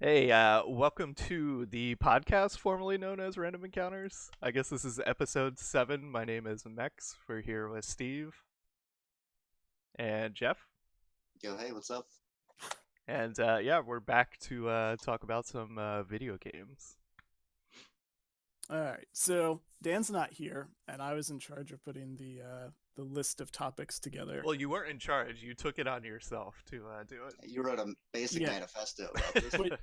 Hey, welcome to the podcast formerly known as Random Encounters. I guess this is episode 7. My name is Mex. We're here with Steve and Jeff. Yo, hey, what's up? And yeah, we're back to talk about some video games. All right. So Dan's not here, and I was in charge of putting the list of topics together. Well, you weren't in charge. You took it on yourself to do You wrote a basic Yeah. manifesto about this. it.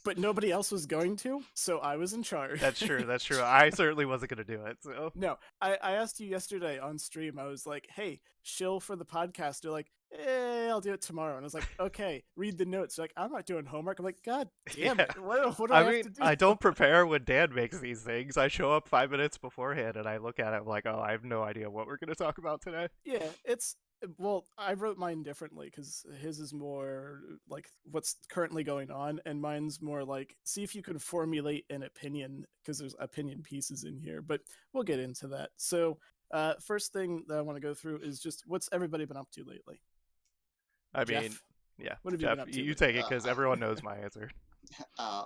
But nobody else was going to, so I was in charge. That's true. That's true. I certainly wasn't going to do it. So No, I asked you yesterday on stream. I was like, "Hey, shill for the podcast." You're like, I'll do it tomorrow." And I was like, "Okay, read the notes." You're like, "I'm not doing homework." I'm like, "God damn it! yeah. What do I have mean, to do?" I don't prepare when Dan makes these things. I show up 5 minutes beforehand and I look at it. I'm like, oh, I have no idea what we're going to talk about today. Yeah, it's well, I wrote mine differently because his is more like what's currently going on, and mine's more like see if you can formulate an opinion because there's opinion pieces in here, but we'll get into that. So, first thing that I want to go through is just what's everybody been up to lately? I Jeff, mean, yeah, what have you Jeff, been up to you lately? take it because everyone knows my answer. Uh,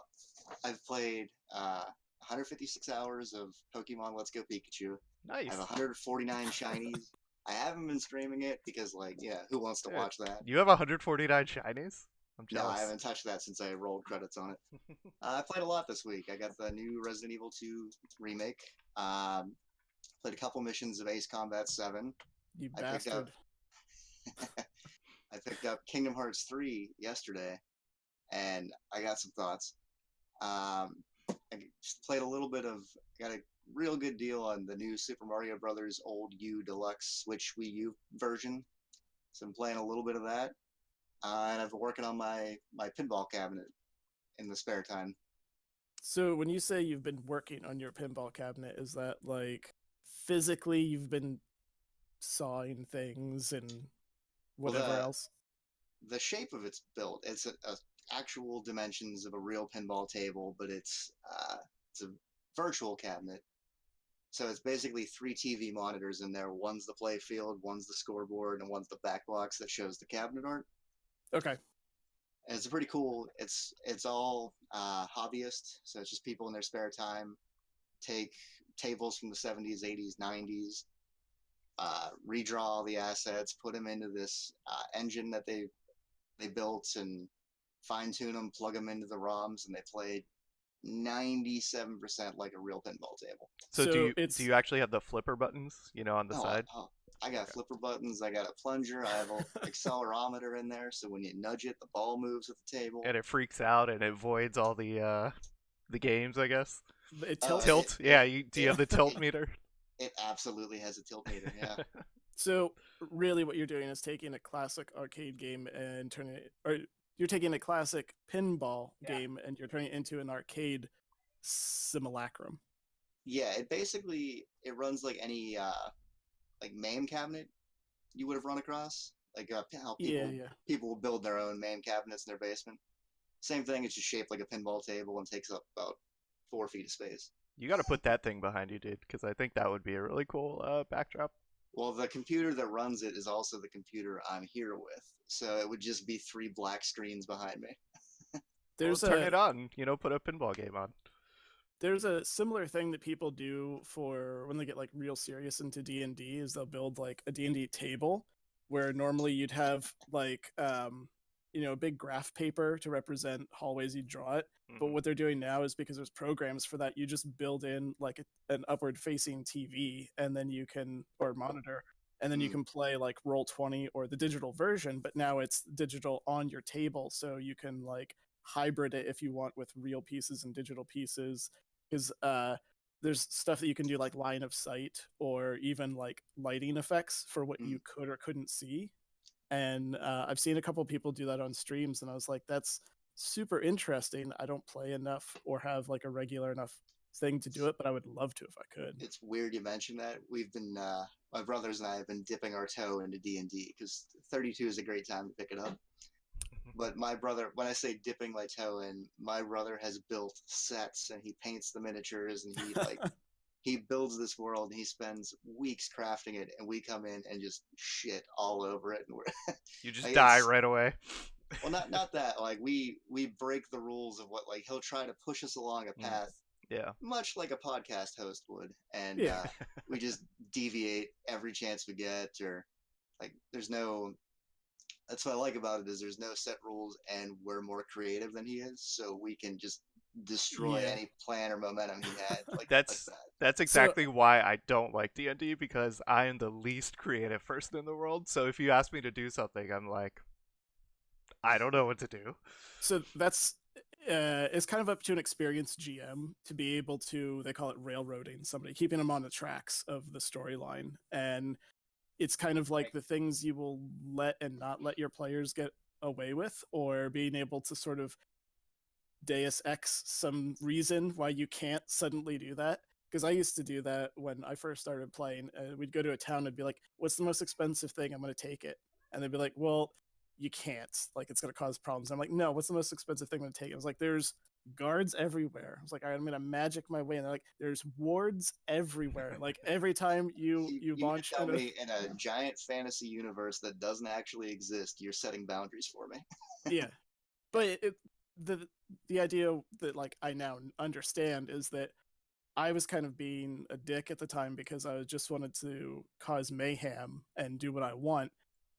I've played 156 hours of Pokemon Let's Go Pikachu. I Nice. have 149 shinies. I haven't been streaming it because, like, yeah, who wants to Dude, watch that? You have 149 shinies? I'm No, I jealous. haven't touched that since I rolled credits on it. I played a lot this week. I got the new Resident Evil 2 remake. Played a couple missions of Ace Combat 7. You I picked up bastard! I picked up Kingdom Hearts 3 yesterday, and I got some thoughts. I just played a little bit of, got a real good deal on the new Super Mario Brothers Old U Deluxe Switch Wii U version. So I'm playing a little bit of that, and I've been working on my pinball cabinet in the spare time. So when you say you've been working on your pinball cabinet, is that like physically you've been sawing things and Well, whatever else? the shape of it's built, it's a actual dimensions of a real pinball table, but it's a virtual cabinet. So it's basically three TV monitors in there. One's the play field, one's the scoreboard, and one's the back box that shows the cabinet art. Okay. And it's pretty cool. It's all hobbyist, so it's just people in their spare time take tables from the 70s, 80s, 90s, redraw all the assets, put them into this engine that they built, and fine tune them, plug them into the ROMs, and they play 97% like a real pinball table. So So it's do you actually have the flipper buttons, on the Oh, side? I got flipper buttons. I got a plunger. I have an accelerometer in there, so when you nudge it, the ball moves with the table. And it freaks out and it voids all the games, I guess. it Oh, tilts. Tilt? Yeah, do you have the tilt it, meter? it absolutely has a tilt meter. Yeah. So really, what you're doing is taking a classic arcade game and turning it, or you're taking a classic pinball Yeah. game and you're turning it into an arcade simulacrum. Yeah, it runs like any like MAME cabinet you would have run across. Like how Yeah, yeah. people will build their own MAME cabinets in their basement. Same thing. It's just shaped like a pinball table and takes up about 4 feet of space. You got to put that thing behind you, dude, because I think that would be a really cool backdrop. Well, the computer that runs it is also the computer I'm here with, so it would just be three black screens behind me. Well, There's turn a it on, put a pinball game on. there's a similar thing that people do for when they get like real serious into D&D is they'll build like a D&D table where normally you'd have like a big graph paper to represent hallways you draw it, but Mhm. what they're doing now is because there's programs for that, you just build in like an upward facing TV and then you can or monitor, and then you Mm. can play like Roll20 or the digital version, but now it's digital on your table, so you can like hybrid it if you want with real pieces and digital pieces, because there's stuff that you can do like line of sight or even like lighting effects for what you could or couldn't see. And I've seen a couple people do that on streams, and I was like, that's super interesting. I don't play enough or have like a regular enough thing to do it, but I would love to if I could. It's weird you mention that. We've been my brothers and I have been dipping our toe into D&D because 32 is a great time to pick it up. But my brother, when I say dipping my toe in, my brother has built sets and he paints the miniatures and he builds this world and he spends weeks crafting it, and we come in and just shit all over it, and we're You just like, die right away. Well, not that. Like we break the rules of what like he'll try to push us along a Mm, path, yeah. much like a podcast host would, and Yeah. we just deviate every chance we get, or like there's no. That's what I like about it is there's no set rules, and we're more creative than he is, so we can just destroy Yeah. any plan or momentum he had like That's that. that's So exactly why I don't like D&D, because I am the least creative person in the world. So if you ask me to do something, I'm like, I don't know what to do. that's it's kind of up to an experienced GM to be able to, they call it railroading somebody, keeping them on the tracks of the storyline. And it's kind of like the things you will let and not let your players get away with, or being able to sort of Deus Ex some reason why you can't suddenly do that. Because I used to do that when I first started playing. We'd go to a town and be like, "What's the most expensive thing? I'm going to take it." And they'd be like, "Well, you can't. Like, it's going to cause problems." I'm like, "No, what's the most expensive thing I'm going to take?" I was like, "There's guards everywhere." I was like, "All right, I'm going to magic my way." And they're like, "There's wards everywhere. Like every time you You mean launch to tell into me in a giant fantasy universe that doesn't actually exist, you're setting boundaries for me? yeah." But the the idea that like I now understand is that I was kind of being a dick at the time because I just wanted to cause mayhem and do what I want.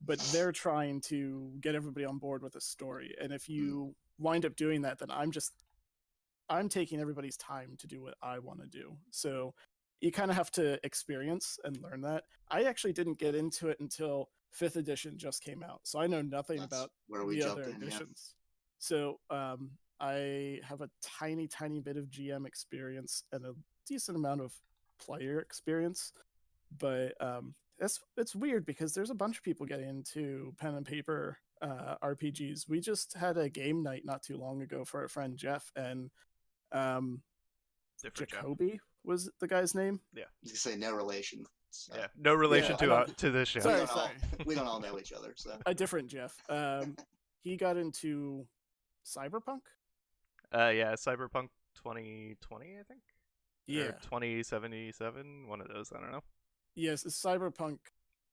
But they're trying to get everybody on board with a story. And if Mm, you wind up doing that, then I'm taking everybody's time to do what I want to do. So you kind of have to experience and learn that. I actually didn't get into it until fifth edition just came out. So I know nothing that's about where we the jumped other in, yeah. editions. So I have a tiny bit of GM experience and a decent amount of player experience, but it's weird because there's a bunch of people getting into pen and paper RPGs. We just had a game night not too long ago for our friend Jeff, and um, Different Jeff. Jacoby was the guy's name. Yeah. You can say no relation. So Yeah. No Yeah, relation I know. to this show. we Sorry, don't all sorry. we don't all know each other. So A different Jeff. He got into Cyberpunk. Yeah, Cyberpunk 2020, I think, or Yeah. 2077, one of those. I don't know. Yes, Cyberpunk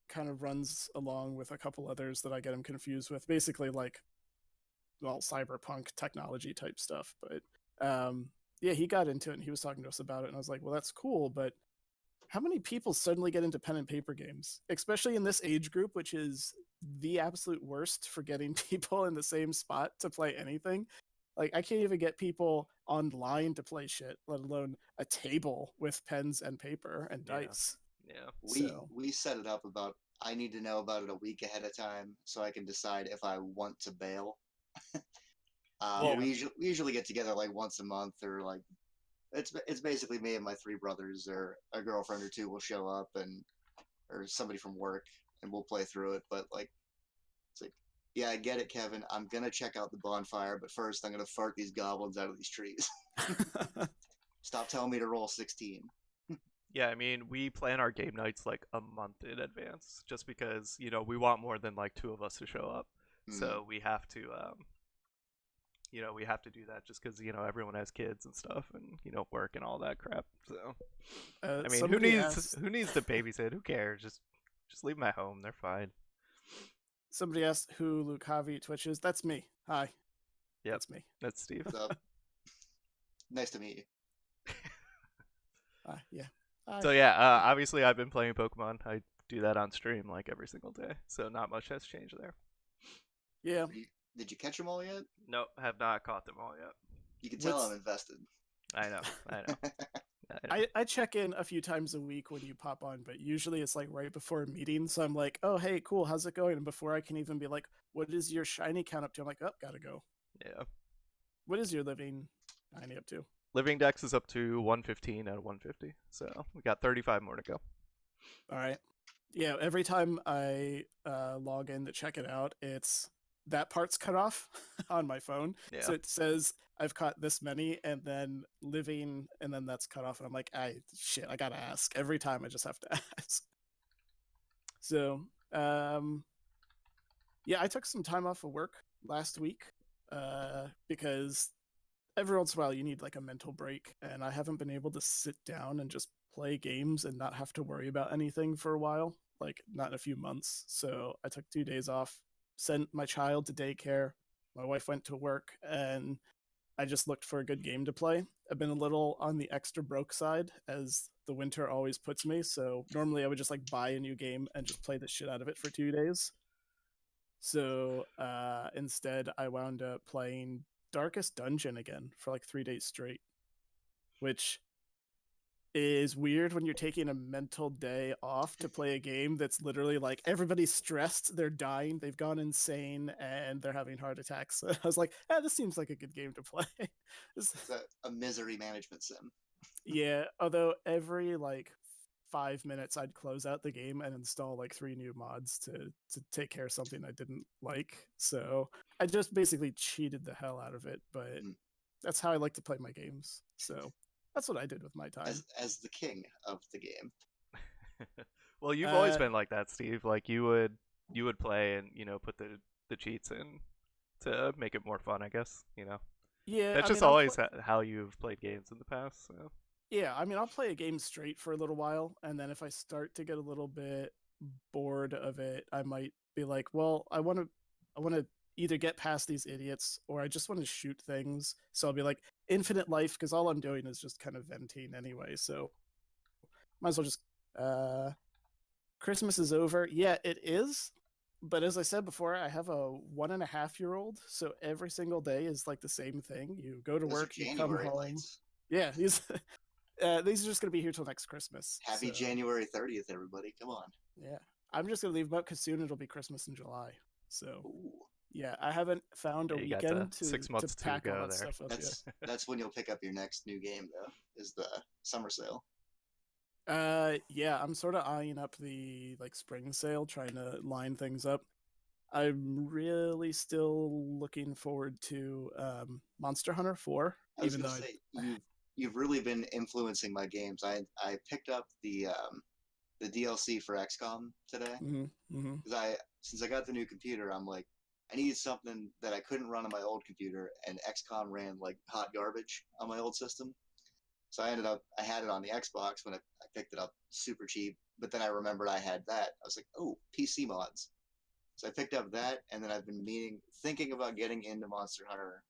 kind of runs along with a couple others that I get him confused with. Basically, like, well, cyberpunk technology type stuff. But yeah, he got into it and he was talking to us about it, and I was like, well, that's cool, but how many people suddenly get into pen and paper games, especially in this age group, which is the absolute worst for getting people in the same spot to play anything? Like, I can't even get people online to play shit, let alone a table with pens and paper and Yeah. dice. Yeah. So, we set it up about I need to know about it a week ahead of time so I can decide if I want to bail. Well, We usually get together like once a month or like it's basically me and my three brothers or a girlfriend or two will show up and or somebody from work and we'll play through it. But like it's like yeah, I get it, Kevin. I'm gonna check out the bonfire, but first I'm gonna fart these goblins out of these trees. Stop telling me to roll 16. yeah, I mean, we plan our game nights like a month in advance just because, we want more than like two of us to show up. Mm. So we have to we have to do that just because, everyone has kids and stuff and, work and all that crap. So I mean, who somebody needs asked. who needs to babysit? Who cares? Just leave them at home. They're fine. Somebody asked who Luke Javi Twitch is. That's me. Hi, Yep. that's me. That's Steve. So nice to meet you. Yeah. Hi. So yeah, obviously I've been playing Pokemon. I do that on stream like every single day. So not much has changed there. Yeah. Did you catch them all yet? Nope, have not caught them all yet. You can tell What's I'm invested. I know. I know. I check in a few times a week when you pop on, but usually it's like right before a meeting. So I'm like, oh hey, cool, how's it going? And before I can even be like, what is your shiny count up to? I'm like, oh, gotta go. Yeah. What is your living shiny up to? Living Dex is up to 115 out of 150. So we got 35 more to go. All right. Yeah, every time I log in to check it out, it's that part's cut off on my phone. Yeah. So it says I've caught this many, and then living, and then that's cut off. And I'm like, I gotta ask. Every time I just have to ask. So, yeah, I took some time off of work last week because every once in a while you need like a mental break, and I haven't been able to sit down and just play games and not have to worry about anything for a while, like not in a few months. So I took 2 days off, sent my child to daycare, my wife went to work, and I just looked for a good game to play. I've been a little on the extra broke side, as the winter always puts me. So normally I would just like buy a new game and just play the shit out of it for 2 days. So instead, I wound up playing Darkest Dungeon again for like 3 days straight, which is weird when you're taking a mental day off to play a game that's literally like everybody's stressed, they're dying, they've gone insane, and they're having heart attacks. So I was like, this seems like a good game to play. It's a misery management sim. Yeah, although every like 5 minutes I'd close out the game and install like 3 new mods to take care of something I didn't like. So I just basically cheated the hell out of it, but that's how I like to play my games. So that's what I did with my time. As the king of the game. Well, you've always been like that, Steve. Like you would play and put the cheats in to make it more fun. I guess Yeah, that's I just mean, always how you've played games in the past. So. Yeah, I mean, I'll play a game straight for a little while, and then if I start to get a little bit bored of it, I might be like, well, I want to either get past these idiots, or I just want to shoot things. So I'll be like, infinite life, because all I'm doing is just kind of venting anyway. So might as well just. Christmas is over. Yeah, it is. But as I said before, I have a 1.5-year-old, so every single day is like the same thing. You go to Those work, are you come January home. lights. Yeah, these are just gonna be here till next Christmas. Happy so, January 30th, everybody! Come on. Yeah, I'm just gonna leave them up because soon it'll be Christmas in July. So Ooh. yeah, I haven't found a Yeah, you got weekend 6 to months to pack all go that there. stuff up yet. That's when you'll pick up your next new game, though. Is the summer sale. Yeah, I'm sort of eyeing up the like spring sale, trying to line things up. I'm really still looking forward to Monster Hunter 4, I was even gonna though say you've really been influencing my games. I picked up the DLC for XCOM today because since I got the new computer, I'm like I needed something that I couldn't run on my old computer, and XCOM ran like hot garbage on my old system. So I had it on the Xbox when I picked it up super cheap. But then I remembered I had that. I was like, oh, PC mods. So I picked up that, and then I've been thinking about getting into Monster Hunter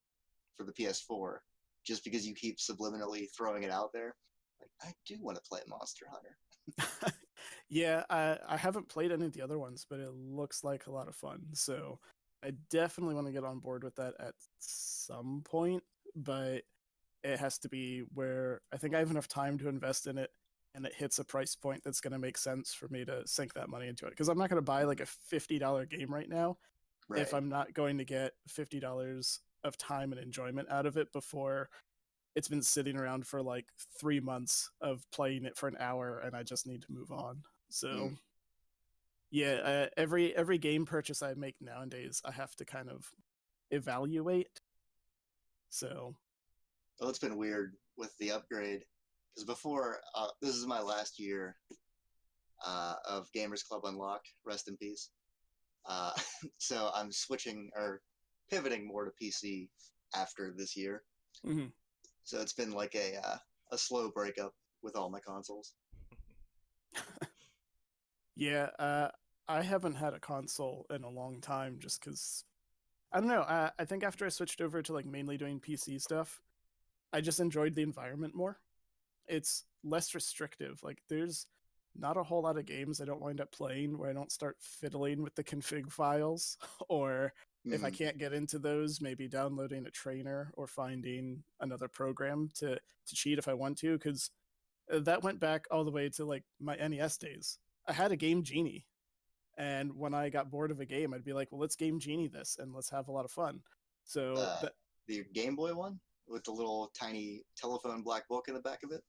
for the PS4, just because you keep subliminally throwing it out there. Like, I do want to play Monster Hunter. Yeah, I haven't played any of the other ones, but it looks like a lot of fun. So I definitely want to get on board with that at some point, but it has to be where I think I have enough time to invest in it, and it hits a price point that's going to make sense for me to sink that money into it. Because I'm not going to buy like a $50 game right now Right. if I'm not going to get $50 of time and enjoyment out of it before it's been sitting around for like 3 months of playing it for an hour and I just need to move on. So yeah, every game purchase I make nowadays, I have to kind of evaluate. So Well, it's been weird with the upgrade because before this is my last year of Gamers Club Unlocked. Rest in peace. Uh, so I'm switching or pivoting more to PC after this year. So it's been like a slow breakup with all my consoles. Yeah, I haven't had a console in a long time just because I don't know. I think after I switched over to like mainly doing PC stuff, I just enjoyed the environment more. It's less restrictive. Like there's not a whole lot of games I don't wind up playing where I don't start fiddling with the config files, or if I can't get into those, maybe downloading a trainer or finding another program to cheat if I want to, because that went back all the way to like my NES days. I had a Game Genie, and when I got bored of a game, I'd be like, well, let's Game Genie this and let's have a lot of fun. So the Game Boy one with the little tiny telephone black book in the back of it.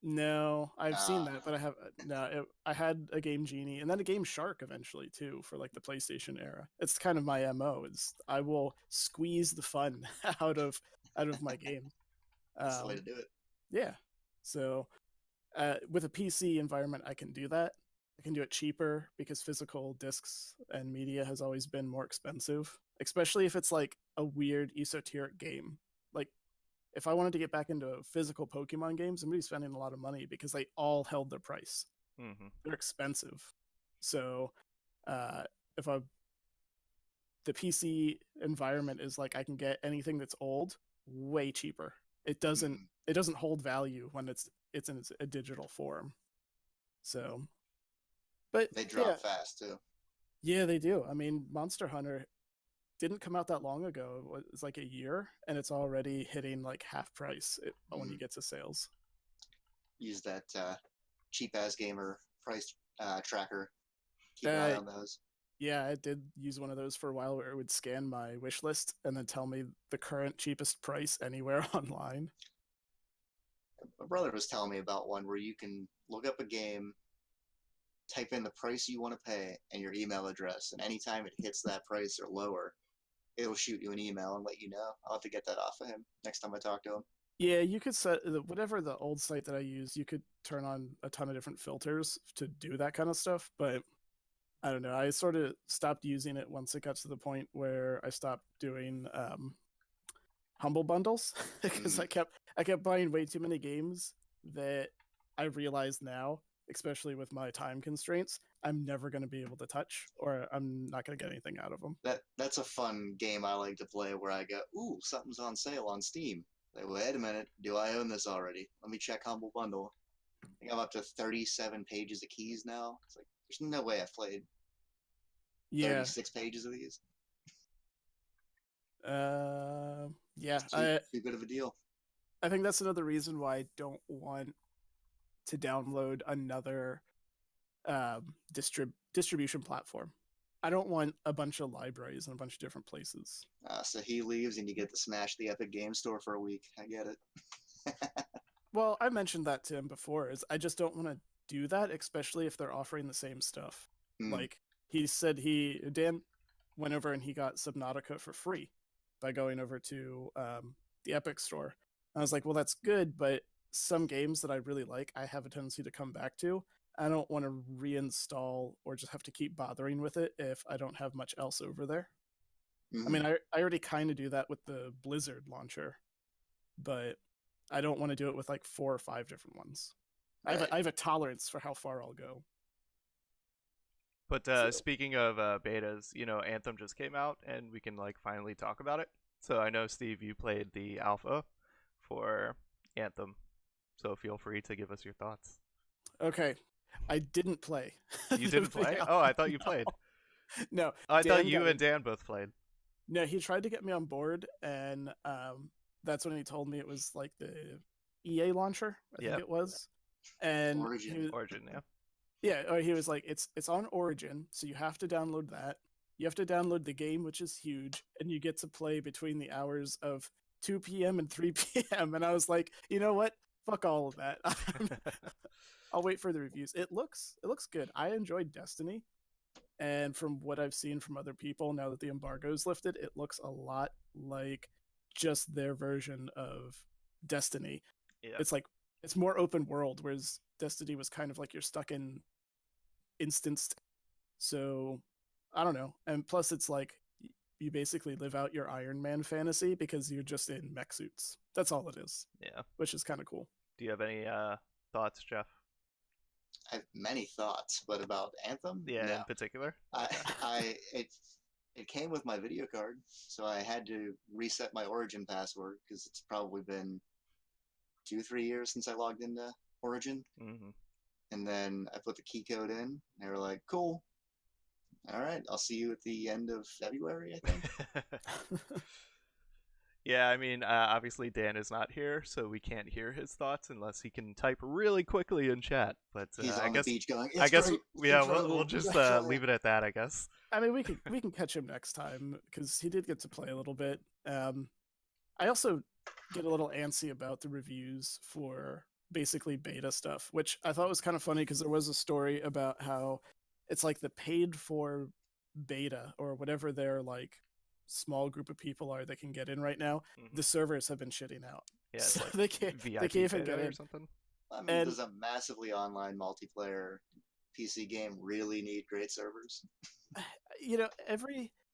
No, I've seen that, but I have no. I had a Game Genie and then a Game Shark eventually too for like the PlayStation era. It's kind of my MO. Is I will squeeze the fun out of my game. That's the way to do it. Yeah. So with a PC environment, I can do that. I can do it cheaper because physical discs and media has always been more expensive, especially if it's like a weird esoteric game. Like if I wanted to get back into physical Pokemon games, I'm going to be spending a lot of money because they all held their price. They're expensive. So if I the PC environment is like I can get anything that's old way cheaper. It doesn't Mhm. it doesn't hold value when it's in a digital form. So, but They yeah, drop fast too. yeah, they do. I mean, Monster Hunter didn't come out that long ago. It was like a year, and it's already hitting like half price when you Mhm. get to sales. Use that cheap ass gamer price tracker. Keep an eye Uh, on those. yeah, I did use one of those for a while where it would scan my wish list and then tell me the current cheapest price anywhere online. My brother was telling me about one where you can look up a game, type in the price you want to pay and your email address, and anytime it hits that price or lower, it'll shoot you an email and let you know. I'll have to get that off of him next time I talk to him. Yeah, you could set whatever the old site that I use, you could turn on a ton of different filters to do that kind of stuff, but I don't know. I sort of stopped using it once it got to the point where I stopped doing humble bundles because Mm, I kept buying way too many games that I realize now, especially with my time constraints, I'm never going to be able to touch or I'm not going to get anything out of them. that's a fun game I like to play where I go, ooh, something's on sale on Steam. Like, wait a minute, do I own this already? Let me check Humble Bundle. I think I'm up to 37 pages of keys now. It's like, there's no way I've played Yeah. 36 pages of these. Yeah. It's too good of a deal. I think that's another reason why I don't want to download another distribution platform. I don't want a bunch of libraries in a bunch of different places. So he leaves and you get to smash the Epic Game Store for a week. I get it. Well, I mentioned that to him before. Is I just don't want to do that, especially if they're offering the same stuff. Hmm. Like he said, Dan went over and he got Subnautica for free by going over to the Epic Store. I was like, well, that's good, but some games that I really like, I have a tendency to come back to. I don't want to reinstall or just have to keep bothering with it if I don't have much else over there. I Hmm. mean, I already kind of do that with the Blizzard launcher, but I don't want to do it with like 4 or 5 different ones. Right. I have a tolerance for how far I'll go. But So speaking of betas, Anthem just came out, and we can like finally talk about it. So I know Steve, you played the alpha for Anthem, so feel free to give us your thoughts. okay, I didn't play. You didn't play? Oh, I thought you played. No, Oh, I thought Dan you got and me. Dan both played. No, he tried to get me on board, and that's when he told me it was like the EA launcher, I think Yep, it was, and Origin. Origin, yeah. yeah, or he was like, it's on Origin, so you have to download that. You have to download the game, which is huge, and you get to play between the hours of 2 p.m. and 3 p.m. And I was like, you know what? Fuck all of that. I'll wait for the reviews. It looks good. I enjoyed Destiny, and from what I've seen from other people, now that the embargo's lifted, it looks a lot like just their version of Destiny. Yeah, It's like it's more open world, whereas Destiny was kind of like you're stuck in instanced. So I don't know. And plus, it's like you basically live out your Iron Man fantasy because you're just in mech suits. That's all it is, yeah. which is kind of cool. Do you have any thoughts, Jeff? I have many thoughts, but about Anthem, Yeah, no. in particular. I, Okay. I, it came with my video card, so I had to reset my Origin password because it's probably been 2, 3 years since I logged into Origin. Hmm. And then I put the key code in. They were like, "Cool, all right, I'll see you at the end of February, I think." Yeah, I mean, obviously Dan is not here, so we can't hear his thoughts unless he can type really quickly in chat. But He's I on the guess, beach going, I "It's guess, great, it's yeah, we'll incredible, you just gotta try it." leave it at that. I guess. I mean, we can catch him next time because he did get to play a little bit. I also get a little antsy about the reviews for basically beta stuff, which I thought was kind of funny because there was a story about how it's like the paid for beta or whatever their like small group of people are that can get in right now. Hmm. The servers have been shitting out, Yeah, it's so like they VIP can't even beta get or in. something. I mean, And does a massively online multiplayer PC game really need great servers? you know,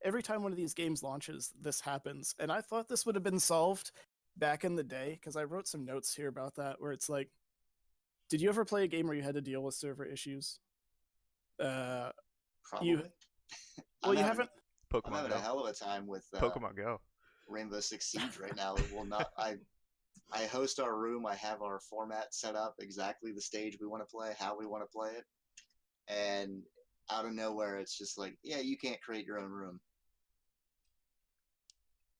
every time one of these games launches, this happens, and I thought this would have been solved back in the day because I wrote some notes here about that where it's like, did you ever play a game where you had to deal with server issues? Uh, you Probably. well, I'm you having haven't. I'm Pokemon having a Go. hell of a time with Pokemon Go. Rainbow Six Siege right now. It will not. I host our room. I have our format set up exactly the stage we want to play, how we want to play it, and out of nowhere, it's just like, yeah, you can't create your own room.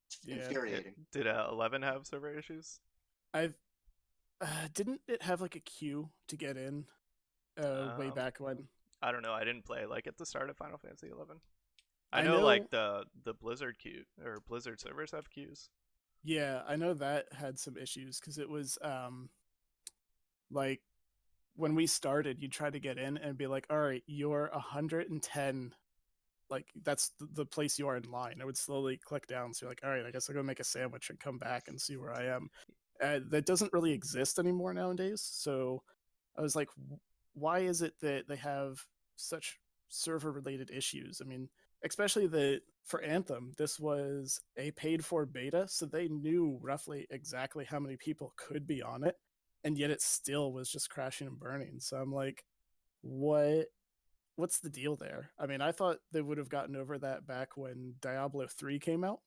It's Yeah. infuriating. Did 11 have server issues? I've didn't it have like a queue to get in way Um, back when? I don't know. I didn't play like at the start of Final Fantasy 11. I I know like know. the Blizzard queue or Blizzard servers have queues. Yeah, I know that had some issues because it was like when we started, you'd try to get in and be like, all right, you're 110. Like that's the place you are in line. I would slowly click down. So you're like, all right, I guess I'll go make a sandwich and come back and see where I am. That doesn't really exist anymore nowadays. So I was like, why is it that they have such server related issues? I mean, especially that for Anthem, this was a paid for beta, so they knew roughly exactly how many people could be on it, and yet it still was just crashing and burning. So I'm like, what's the deal there? I mean, I thought they would have gotten over that back when Diablo 3 came out.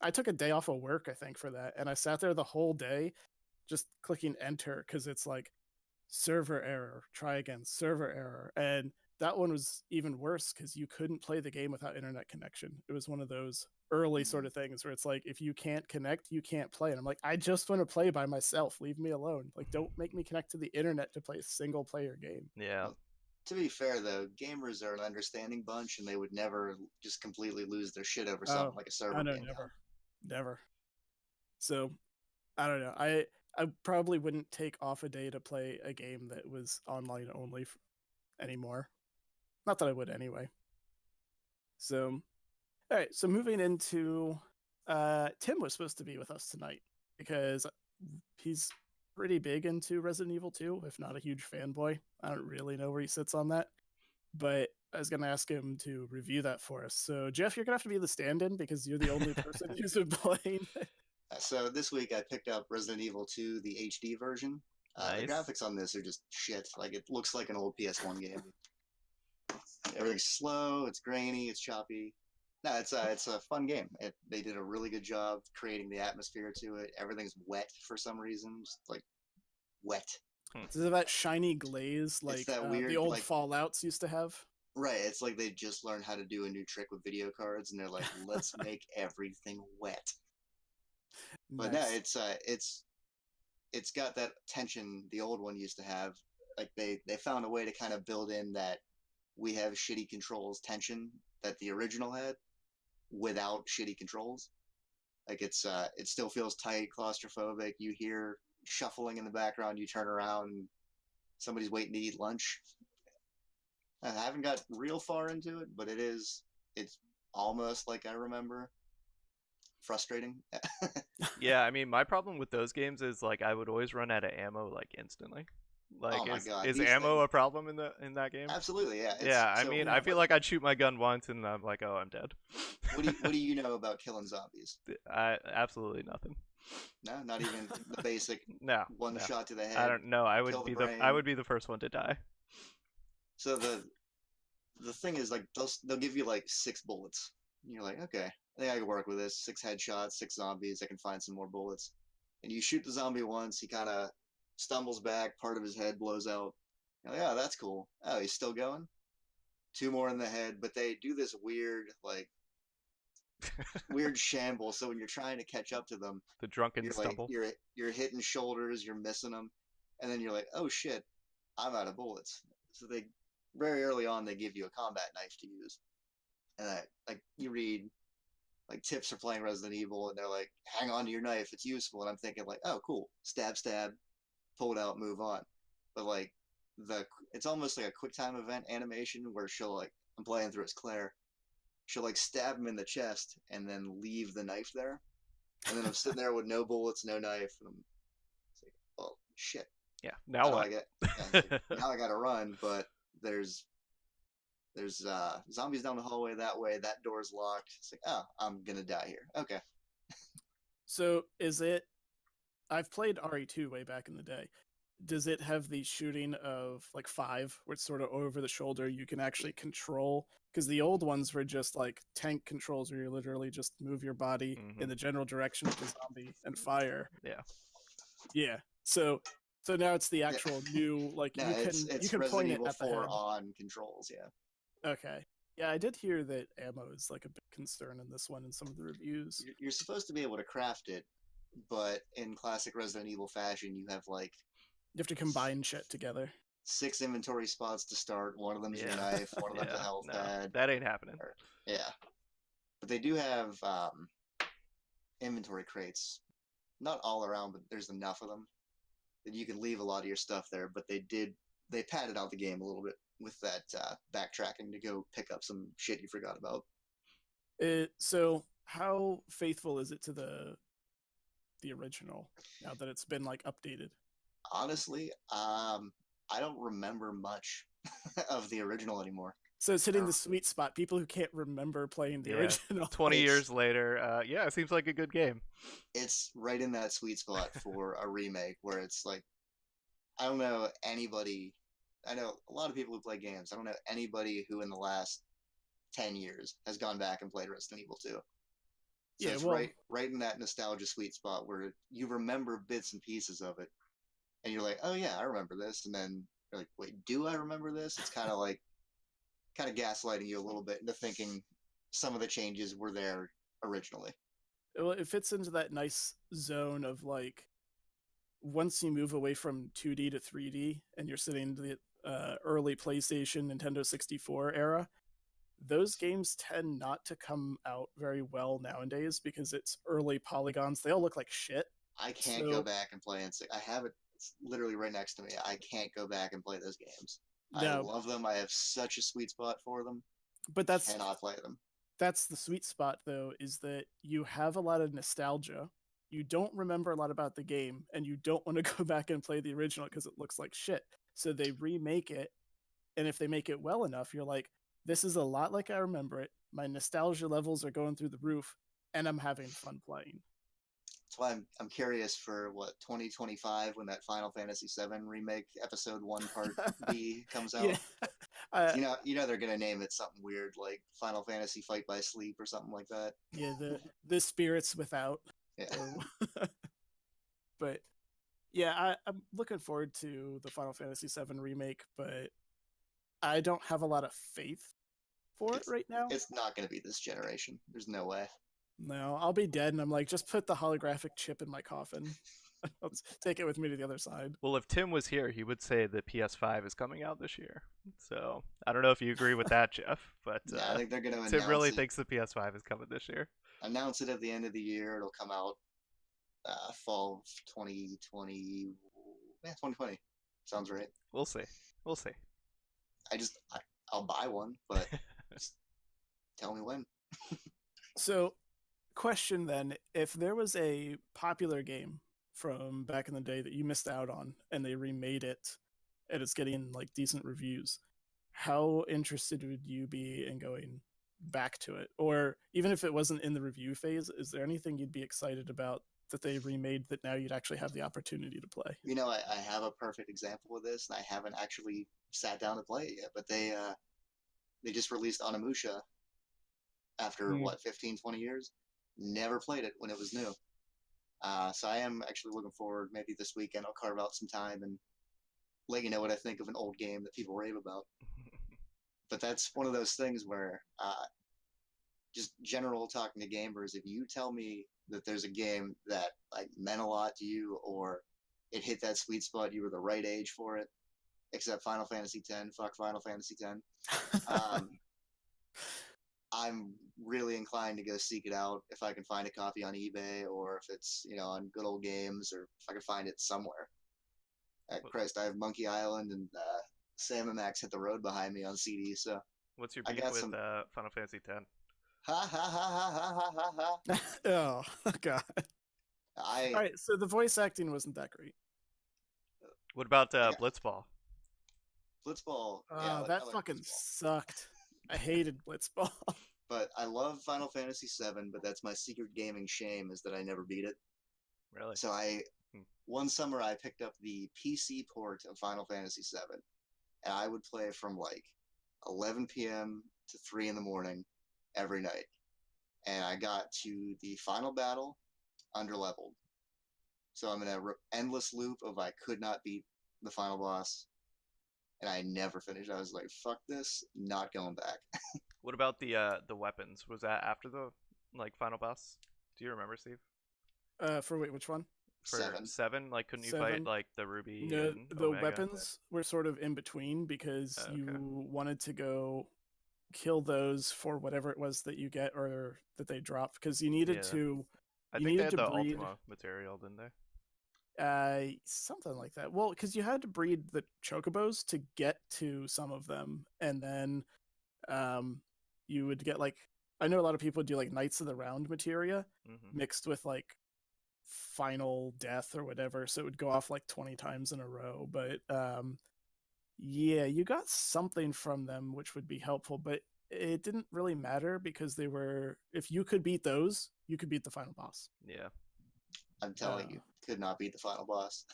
I took a day off of work, I think, for that, and I sat there the whole day just clicking enter because it's like server error, try again, server error. And that one was even worse because you couldn't play the game without internet connection. It was one of those early sort Mhm. of things where it's like, if you can't connect, you can't play. And I'm like, I just want to play by myself. Leave me alone. Like, don't make me connect to the internet to play a single player game. Yeah. Well, to be fair, though, gamers are an understanding bunch, and they would never just completely lose their shit over Oh, something like a I server know, being down. never. So I don't know. I probably wouldn't take off a day to play a game that was online only anymore. Not that I would anyway. So all right, so moving into Tim was supposed to be with us tonight because he's pretty big into Resident Evil 2, if not a huge fanboy. I don't really know where he sits on that, but I was going to ask him to review that for us. So, Jeff, you're going to have to be the stand in because you're the only person who's been playing. So this week I picked up Resident Evil 2, the HD version. The Nice. graphics on this are just shit. Like, it looks like an old PS1 game. Everything's slow, it's grainy, it's choppy. No, it's a fun game. They did a really good job creating the atmosphere to it. Everything's wet for some reason, just like wet. Is it that shiny glaze It's like that the weird old like Fallouts used to have? right. It's like they just learned how to do a new trick with video cards, and they're like, let's make everything wet. But no, Nice. it's got that tension the old one used to have. Like they found a way to kind of build in that we have shitty controls tension that the original had without shitty controls. Like it still feels tight, claustrophobic. You hear shuffling in the background. You turn around, and somebody's waiting to eat lunch. I haven't got real far into it, but it's almost like I remember. Frustrating. Yeah, I mean, my problem with those games is like I would always run out of ammo like instantly. Oh Like, my is god, is these ammo things. a problem in that game? Absolutely, yeah. It's Yeah, I so. mean, I Yeah. feel like I'd shoot my gun once and I'm like, oh, I'm dead. What do you know about killing zombies? I absolutely nothing. No, not even the basic No, one no. shot to the I head, don't know. kill the I brain. would be the first one to die. So the thing is, like, they'll give you like 6 bullets. And you're like, okay, I think I can work with this. 6 headshots, 6 zombies. I can find some more bullets. And you shoot the zombie once, he kind of stumbles back, part of his head blows out. You're like, oh, that's cool. Oh, he's still going. 2 more in the head, but they do this weird shamble. So when you're trying to catch up to them, The drunken you're like stumble. you're hitting shoulders, you're missing them, and then you're like, oh shit, I'm out of bullets. So they very early on they give you a combat knife to use, and like you read like tips for playing Resident Evil, and they're like, hang on to your knife, it's useful. And I'm thinking like, oh cool, stab, stab, pull it out, move on. But like it's almost like a quick time event animation where she'll like I'm playing through as Claire. She'll like stab him in the chest and then leave the knife there. And then I'm sitting there with no bullets, no knife, and I'm like, well, shit. Yeah. How Now do what? I get? Yeah, it's like, now I got to run, but there's zombies down the hallway that way. That door's locked. It's like, oh, I'm gonna die here. Okay. So is it? I've played RE2 way back in the day. does it have the shooting of like 5, where it's sort of over the shoulder? You can actually control, because the old ones were just like tank controls, where you literally just move your body in the general direction of the zombie and fire. Yeah. Yeah. So now it's the Yeah. actual new, like No, you it's can Resident point it Evil at the 4 head. on controls. Yeah, Okay. Yeah, I did hear that ammo is like a big concern in this one in some of the reviews. you're supposed to be able to craft it, but in classic Resident Evil fashion, you have like You have to combine shit together. 6 inventory spots to start. One of them's your Yeah. knife. One of them's a Yeah. health No, pad. that ain't happening. Yeah, but they do have inventory crates. Not all around, but there's enough of them that you can leave a lot of your stuff there. But they padded out the game a little bit with that backtracking to go pick up some shit you forgot about. So how faithful is it to the original now that it's been like updated? Honestly, I don't remember much of the original anymore. So it's hitting the sweet spot. People who can't remember playing the Yeah. original. 20 years later, yeah, it seems like a good game. It's right in that sweet spot for a remake where it's like, I don't know anybody. I know a lot of people who play games. I don't know anybody who in the last 10 years has gone back and played Resident Evil 2. So Yeah, it's well, right in that nostalgia sweet spot where you remember bits and pieces of it, and you're like, oh yeah, I remember this, and then you're like, wait, do I remember this? It's kind of gaslighting you a little bit into thinking some of the changes were there originally. well, it fits into that nice zone of like once you move away from 2D to 3D and you're sitting in the early PlayStation, Nintendo 64 era, those games tend not to come out very well nowadays because it's early polygons. They all look like shit. I can't go back and play it. I have it. It's literally right next to me. I can't go back and play those games. I love them. I have such a sweet spot for them. But cannot play them. That's the sweet spot, though, is that you have a lot of nostalgia. You don't remember a lot about the game, and you don't want to go back and play the original because it looks like shit. So they remake it, and if they make it well enough, you're like, this is a lot like I remember it. My nostalgia levels are going through the roof, and I'm having fun playing. That's why I'm curious for what 2025 when that Final Fantasy VII remake Episode 1 Part B comes out. Yeah. You know they're gonna name it something weird like Final Fantasy Fight by Sleep or something like that. Yeah, the spirits without. Yeah. But yeah, I'm looking forward to the Final Fantasy VII remake, but I don't have a lot of faith for it right now. It's not going to be this generation. There's no way. No, I'll be dead, and I'm like, just put the holographic chip in my coffin. I'll take it with me to the other side. Well, if Tim was here, he would say the PS5 is coming out this year. So I don't know if you agree with that, Jeff, but yeah, I think they're going to Tim really thinks the PS5 is coming this year. Announce it at the end of the year. It'll come out fall 2020. Yeah, 2020. Sounds right. We'll see. We'll see. I'll buy one, but just tell me when. So, question then: if there was a popular game from back in the day that you missed out on, and they remade it, and it's getting like decent reviews, how interested would you be in going back to it? Or even if it wasn't in the review phase, is there anything you'd be excited about that they remade that now you'd actually have the opportunity to play? You know, I have a perfect example of this, and I haven't actually sat down to play it yet, but they just released Onimusha after, 15, 20 years? Never played it when it was new. So I am actually looking forward, maybe this weekend I'll carve out some time and let you know what I think of an old game that people rave about. But that's one of those things where just general talking to gamers, if you tell me that there's a game that like meant a lot to you or it hit that sweet spot, you were the right age for it, except Final Fantasy X, fuck Final Fantasy X. I'm really inclined to go seek it out if I can find a copy on eBay or if it's, on Good Old Games or if I can find it somewhere. Christ, I have Monkey Island and Sam & Max Hit the Road behind me on CD, so... What's your beef with Final Fantasy X? Ha ha ha ha ha ha ha. Oh, God. All right, so the voice acting wasn't that great. What about Blitzball? Blitzball. Yeah, that fucking Blitzball sucked. I hated Blitzball. But I love Final Fantasy VII, but that's my secret gaming shame is that I never beat it. Really? So I Hmm. One summer, I picked up the PC port of Final Fantasy VII, and I would play from like 11 p.m. to 3 in the morning every night. And I got to the final battle underleveled. So I'm in a endless loop of I could not beat the final boss, and I never finished. I was like, "Fuck this, not going back." What about the weapons? Was that after the like final boss? Do you remember, Steve? For wait, which one? For 7. 7, like couldn't you fight 7. like the Ruby No, and the Omega? weapons were sort of in between because Okay. you wanted to go kill those for whatever it was that you get or that they drop because Yeah. I you think they needed had to the breed Ultima material, didn't they? something like that. Well, because you had to breed the chocobos to get to some of them, and then um you would get like, I know a lot of people do like Knights of the Round materia Mm-hmm. mixed with like final death or whatever, so it would go off like 20 times in a row. But yeah, you got something from them which would be helpful, but it didn't really matter because they were, if you could beat those, you could beat the final boss. Yeah. I'm telling you, could not beat the final boss.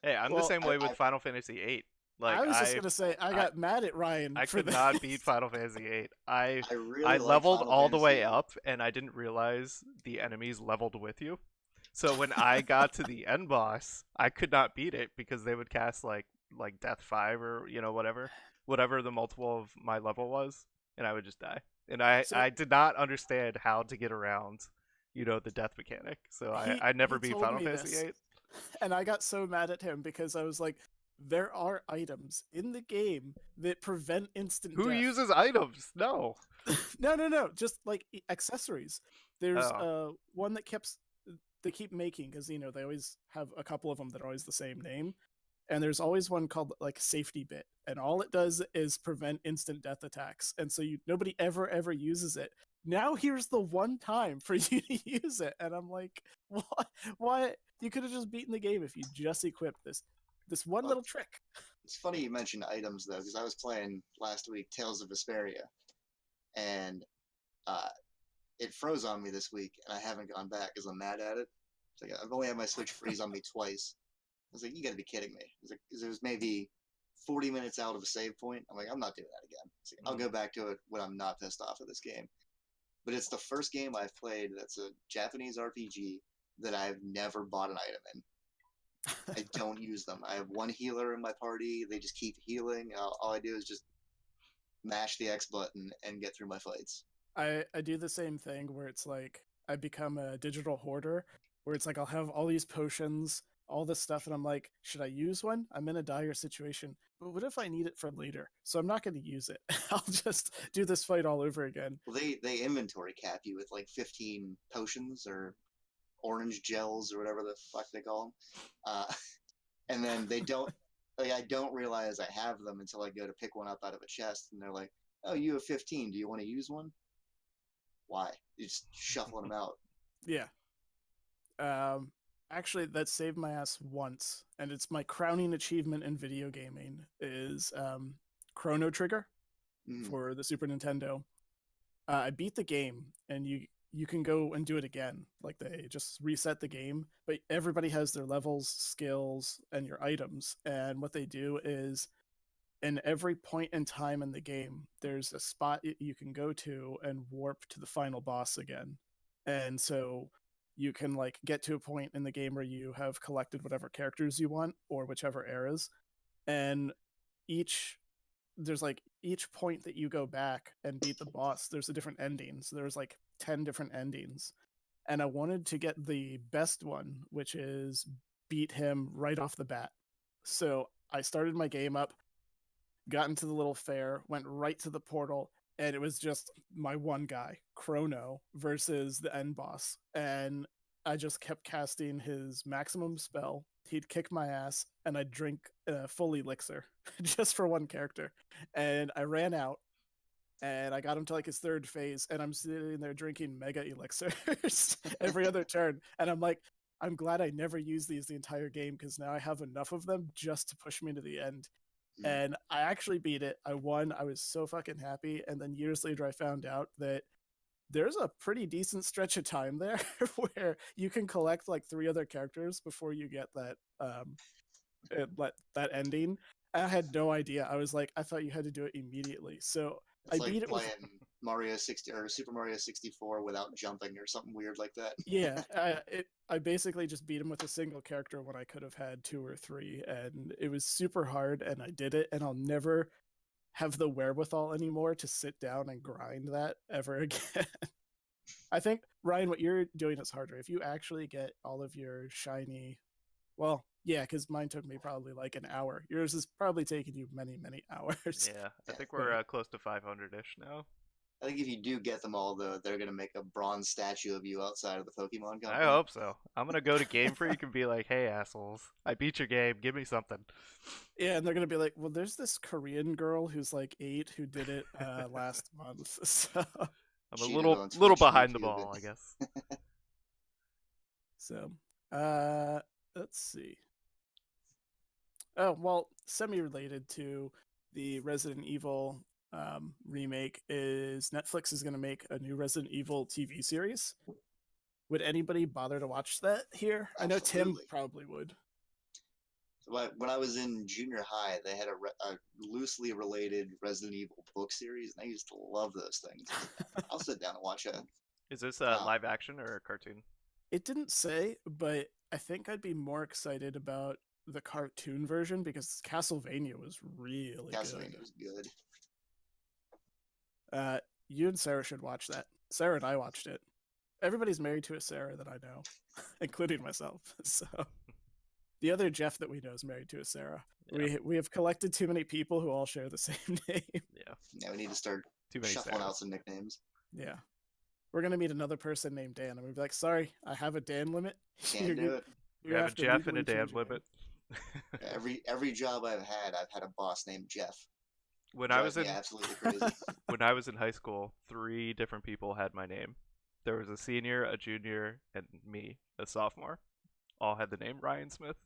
Hey, I'm the Well, same way with Final Fantasy 8. Like I was just gonna say I I got mad at Ryan I for could not beat this. Final Fantasy 8. I I really like leveled Final all the way Fantasy. up and I didn't realize the enemies leveled with you. So when I got to the end boss, I could not beat it because they would cast like Death 5 or whatever the multiple of my level was, and I would just die. And So I did not understand how to get around, the death mechanic. So I never he beat told Final me Fantasy this, 8. and I got so mad at him because I was like, there are items in the game that prevent instant Who death. uses items? No. No, just like accessories. There's Oh. one that keeps they keep making because they always have a couple of them that are always the same name, and there's always one called like safety bit, and all it does is prevent instant death attacks, and so nobody ever uses it. Now here's the one time for you to use it, and I'm like, why you could have just beaten the game if you just equipped this one Well, little trick. it's funny you mentioned items though, because I was playing last week Tales of Vesperia, and uh, it froze on me this week, and I haven't gone back because I'm mad at it. It's like I've only had my Switch freeze on me twice. I was like, you got to be kidding me. It's like, 'cause it was maybe 40 minutes out of a save point. I'm like, I'm not doing that again. It's like, I'll go back to it when I'm not pissed off at this game. But it's the first game I've played that's a Japanese RPG that I've never bought an item in. I don't use them. I have one healer in my party. They just keep healing. All I do is just mash the X button and get through my fights. I do the same thing where it's like I become a digital hoarder where it's like I'll have all these potions, all this stuff, and I'm like, should I use one? I'm in a dire situation. But what if I need it for later? So I'm not going to use it. I'll just do this fight all over again. Well, they inventory cap you with like 15 potions or orange gels or whatever the fuck they call them. And then they don't, like, I don't realize I have them until I go to pick one up out of a chest, and they're like, "Oh, you have 15. Do you want to use one?" Why? You're just shuffling them out. Yeah. Um, Actually, that saved my ass once, and it's my crowning achievement in video gaming is Chrono Trigger Mm. for the Super Nintendo. I beat the game, and you can go and do it again. Like they just reset the game, but everybody has their levels, skills, and your items. And what they do is, in every point in time in the game, there's a spot you can go to and warp to the final boss again. And so you can like get to a point in the game where you have collected whatever characters you want or whichever eras, and each there's like each point that you go back and beat the boss, there's a different ending. So there's like 10 different endings. And I wanted to get the best one, which is beat him right off the bat. So I started my game up, got into the little fair, went right to the portal, and it was just my one guy, Chrono, versus the end boss. And I just kept casting his maximum spell. He'd kick my ass, and I'd drink a full elixir just for one character. And I ran out, and I got him to like his third phase, and I'm sitting there drinking mega elixirs every other turn. And I'm like, I'm glad I never used these the entire game because now I have enough of them just to push me to the end. Mm. And I actually beat it. I won. I was so fucking happy. And then years later, I found out that there's a pretty decent stretch of time there where you can collect like 3 other characters before you get that ending. I had no idea. I was like, I thought you had to do it immediately. So It's I like beat it with playing Mario 60 or Super Mario 64 without jumping or something weird like that. yeah. I basically just beat him with a single character when I could have had 2 or 3, and it was super hard. And I did it, and I'll never have the wherewithal anymore to sit down and grind that ever again. I think, Ryan, what you're doing is harder. If you actually get all of your shiny, well, yeah, because mine took me probably like an hour. Yours is probably taking you many, many hours. Yeah, I Yeah. think we're But close to 500-ish now. I think if you do get them all, though, they're gonna make a bronze statue of you outside of the Pokemon I company. hope so. I'm gonna go to Game Freak and be like, "Hey, assholes! I beat your game. Give me something." yeah, and they're gonna be like, well, there's this Korean girl who's like 8 who did it last month. So, I'm a Cheated on little Twitch and behind the YouTube. ball, I guess. so, uh, let's see. Oh well, semi-related to the Resident Evil remake is Netflix is going to make a new Resident Evil TV series. Would anybody bother to watch that here? I know Tim Absolutely. probably would. When I was in junior high, they had a loosely related Resident Evil book series, and I used to love those things. I'll sit down and watch it. Is this Um, live action or a cartoon? It didn't say, but I think I'd be more excited about the cartoon version because Castlevania was really Castlevania good. was good. You and Sarah should watch that. Sarah and I watched it. Everybody's married to a Sarah that I know, including myself. So the other Jeff that we know is married to a Sarah. Yeah. We have collected too many people who all share the same name. Yeah, Yeah, we need to start too many shuffling out Sarahs. some nicknames. Yeah. We're gonna meet another person named Dan. I'm gonna be like, sorry, I have a Dan limit. Can't do it. We have a Jeff and a Dan limit. Every job I've had a boss named Jeff. When I was Drives me in absolutely crazy. when I was in high school, 3 different people had my name. There was a senior, a junior, and me, a sophomore. All had the name Ryan Smith.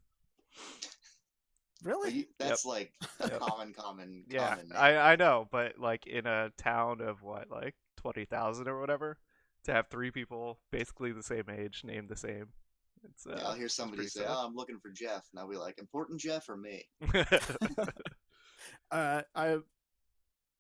Really? That's like a Yep. common Yeah, name. I know, but like in a town of what, like 20,000 or whatever, to have 3 people basically the same age named the same, it's Yeah, I'll hear it's somebody pretty say, silly. "Oh, I'm looking for Jeff," and I'll be like, "Important Jeff or me?" I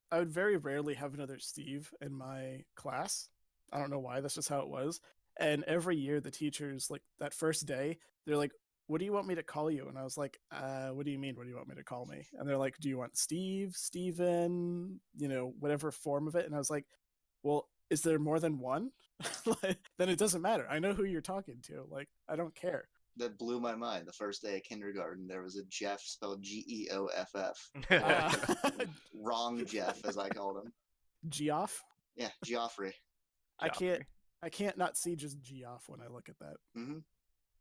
I would very rarely have another Steve in my class. I don't know why. That's just how it was. And every year, the teachers, like that first day, they're like, "What do you want me to call you?" And I was like, "What do you mean? What do you want me to call me?" And they're like, "Do you want Steve, Steven, whatever form of it?" And I was like, "Well, is there more than one?" Like, then it doesn't matter. I know who you're talking to. Like, I don't care. That blew my mind. The first day of kindergarten, there was a Jeff spelled Geoff. Uh, Wrong Jeff, as I called him. Geoff. Yeah, Geoffrey. I can't. Joffrey. I can't not see just Geoff when I look at that.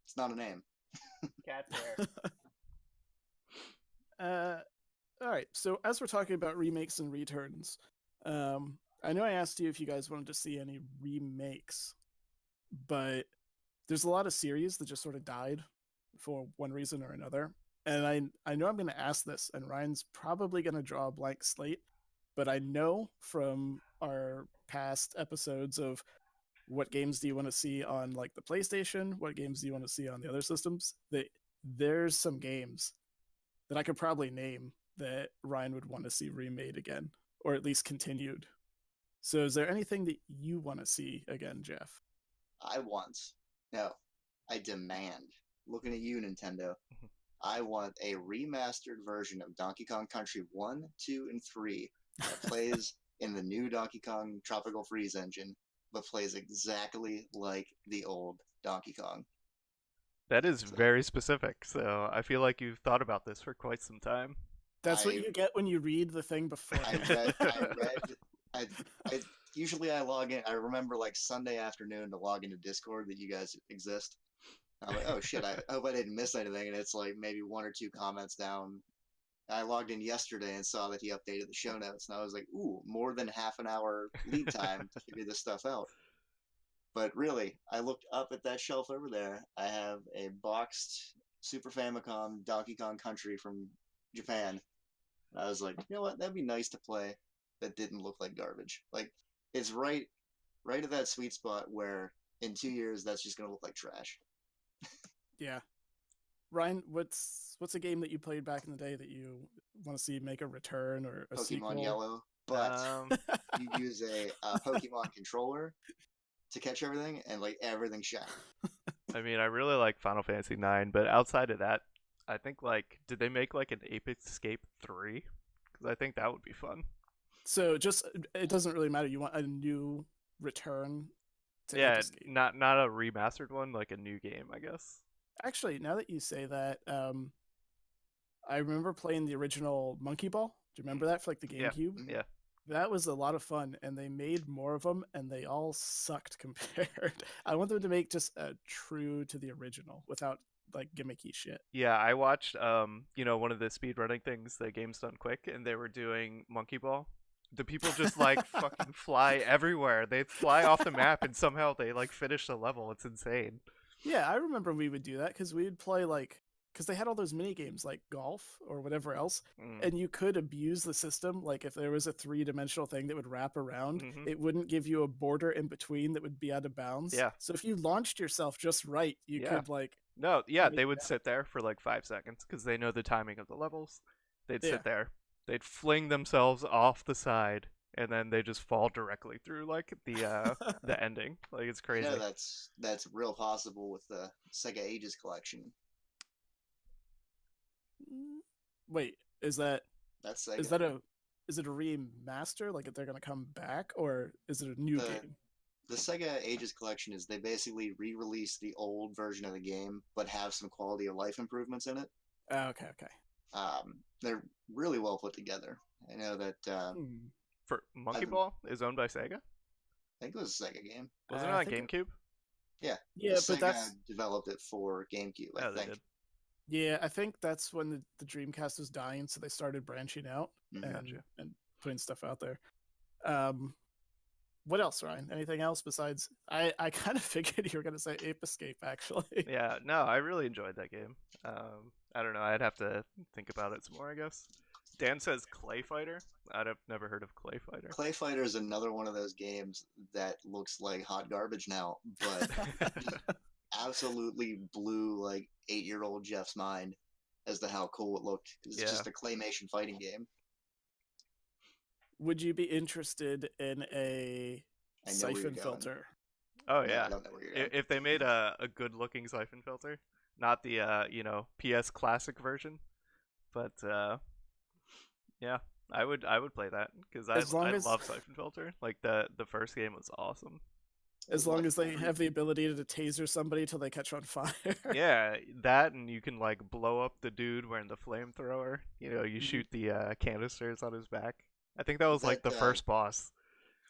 It's not a name. Cat there. All right. So as we're talking about remakes and returns, I know I asked you if you guys wanted to see any remakes, but there's a lot of series that just sort of died for one reason or another. And I know I'm going to ask this, and Ryan's probably going to draw a blank slate, but I know from our past episodes of what games do you want to see on like the PlayStation, what games do you want to see on the other systems, that there's some games that I could probably name that Ryan would want to see remade again, or at least continued. So is there anything that you want to see again, Jeff? I want, no, I demand. Looking at you, Nintendo. I want a remastered version of Donkey Kong Country 1, 2, and 3 that plays in the new Donkey Kong Tropical Freeze engine, but plays exactly like the old Donkey Kong. That is So very specific, so I feel like you've thought about this for quite some time. That's what I you get when you read the thing before. I usually I log in. I remember like Sunday afternoon to log into Discord that you guys exist. I'm like, oh shit, I hope I didn't miss anything. And it's like maybe 1 or 2 comments down. I logged in yesterday and saw that he updated the show notes, and I was like, ooh, more than half an hour lead time to figure this stuff out. But really, I looked up at that shelf over there. I have a boxed Super Famicom Donkey Kong Country from Japan. And I was like, you know what? That'd be nice to play that didn't look like garbage. Like, it's right right at that sweet spot where in 2 years that's just gonna look like trash. Yeah. Ryan, what's a game that you played back in the day that you want to see make a return or a Pokemon sequel? Yellow, but you use a Pokemon controller to catch everything, and like everything's shiny. I mean, I really like Final Fantasy 9, but outside of that, I think like did they make like an Ape Escape 3? Because I think that would be fun. So just it doesn't really matter. You want a new return to Ape Yeah, Escape. not a remastered one, like a new game, I guess. Actually, now that you say that, I remember playing the original Monkey Ball. Do you remember that for like the Yeah, GameCube? Mhm. yeah, That was a lot of fun, and they made more of them, and they all sucked compared. I want them to make just a true to the original without like gimmicky shit. yeah. I watched one of the speedrunning things, the Game's Done Quick, and they were doing Monkey Ball. The people just like fucking fly everywhere. They fly off the map, and somehow they like finish the level. It's insane. Yeah, I remember we would do that because we would play like because they had all those mini games like golf or whatever else, Mm. and you could abuse the system. Like if there was a three-dimensional thing that would wrap around, Hmm. it wouldn't give you a border in between that would be out of bounds. Yeah, So if you launched yourself just right, you yeah. could like No, yeah, make they it would out. sit there for like 5 seconds because they know the timing of the levels. They'd Yeah. sit there, they'd fling themselves off the side, and then they just fall directly through like the ending. Like it's You know crazy. that's real possible with the Sega Ages collection. Wait, That's is Sega. that a is it a remaster? Like if they're gonna come back, or is it a new The game? the Sega Ages collection is they basically re-release the old version of the game, but have some quality of life improvements in it. Okay, okay. They're really well put together. I know that Hmm. For I Monkey Ball is owned by Sega. think it was a Sega game. Wasn't it I on think GameCube? Yeah, yeah, but Sega that's developed it for GameCube, I Oh, they think. did. yeah, I think that's when the Dreamcast was dying, so they started branching out Mhm. and Gotcha. and putting stuff out there. Um, what else, Ryan? Anything else besides? I kind of figured you were gonna say Ape Escape, actually. Yeah, no, I really enjoyed that game. I don't know. I'd have to think about it some more, I guess. Dan says Clay Fighter. I'd have never heard of Clay Fighter. Clay Fighter is another one of those games that looks like hot garbage now, but absolutely blew like 8-year-old Jeff's mind as to how cool it looked. It's Yeah. just a claymation fighting game. Would you be interested in a I know where you're siphon going. filter? Oh No, yeah. I don't know where you're going. If they made a good looking siphon filter, not the PS Classic version, but yeah, I would play that because I As long I as love siphon filter. Like the first game was awesome. as Like long as they every- have the ability to taser somebody till they catch on fire. Yeah, that and you can like blow up the dude wearing the flamethrower. You Mhm. shoot the canisters on his back. I think that is was like that the first boss.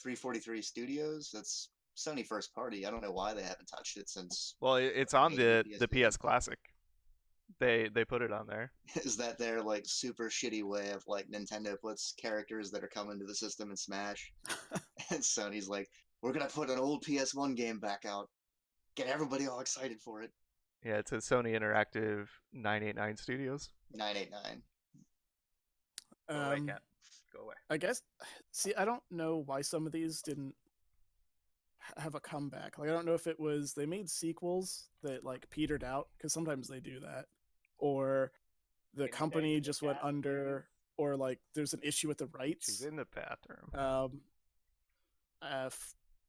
343 Studios? That's Sony first party. I don't know why they haven't touched it since Well, it's they on made the the PS2. PS Classic. They put it on there. Is that their like super shitty way of like Nintendo puts characters that are coming to the system in Smash, and Sony's like, we're gonna put an old PS1 game back out, get everybody all excited for it. Yeah, it's a Sony Interactive 989 Studios. 989. Go away, um, cat. Go away. I guess. See, I don't know why some of these didn't have a comeback. Like, I don't know if it was they made sequels that like petered out because sometimes they do that, or the company just went under, or like there's an issue with the She's rights. in the bathroom. Uh,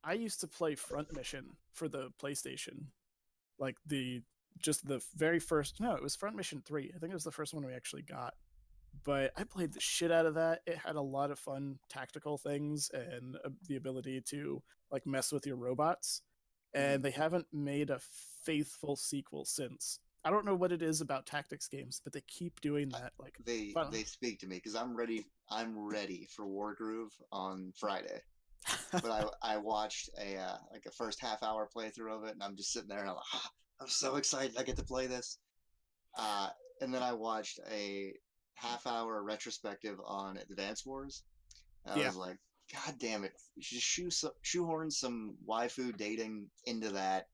I used to play Front Mission for the PlayStation, like the very first. No, it was Front Mission 3. I think it was the first one we actually got. But I played the shit out of that. It had a lot of fun tactical things and the ability to like mess with your robots. And they haven't made a faithful sequel since. I don't know what it is about tactics games, but they keep doing that. Like They speak to me because I'm ready. I'm ready for Wargroove on Friday. But I watched a first half hour playthrough of it, and I'm just sitting there and I'm like, "Ah, I'm so excited I get to play this. And then I watched a half-hour retrospective on Advance Wars. And I Yeah. was like, God damn it! You should shoehorn some waifu dating into that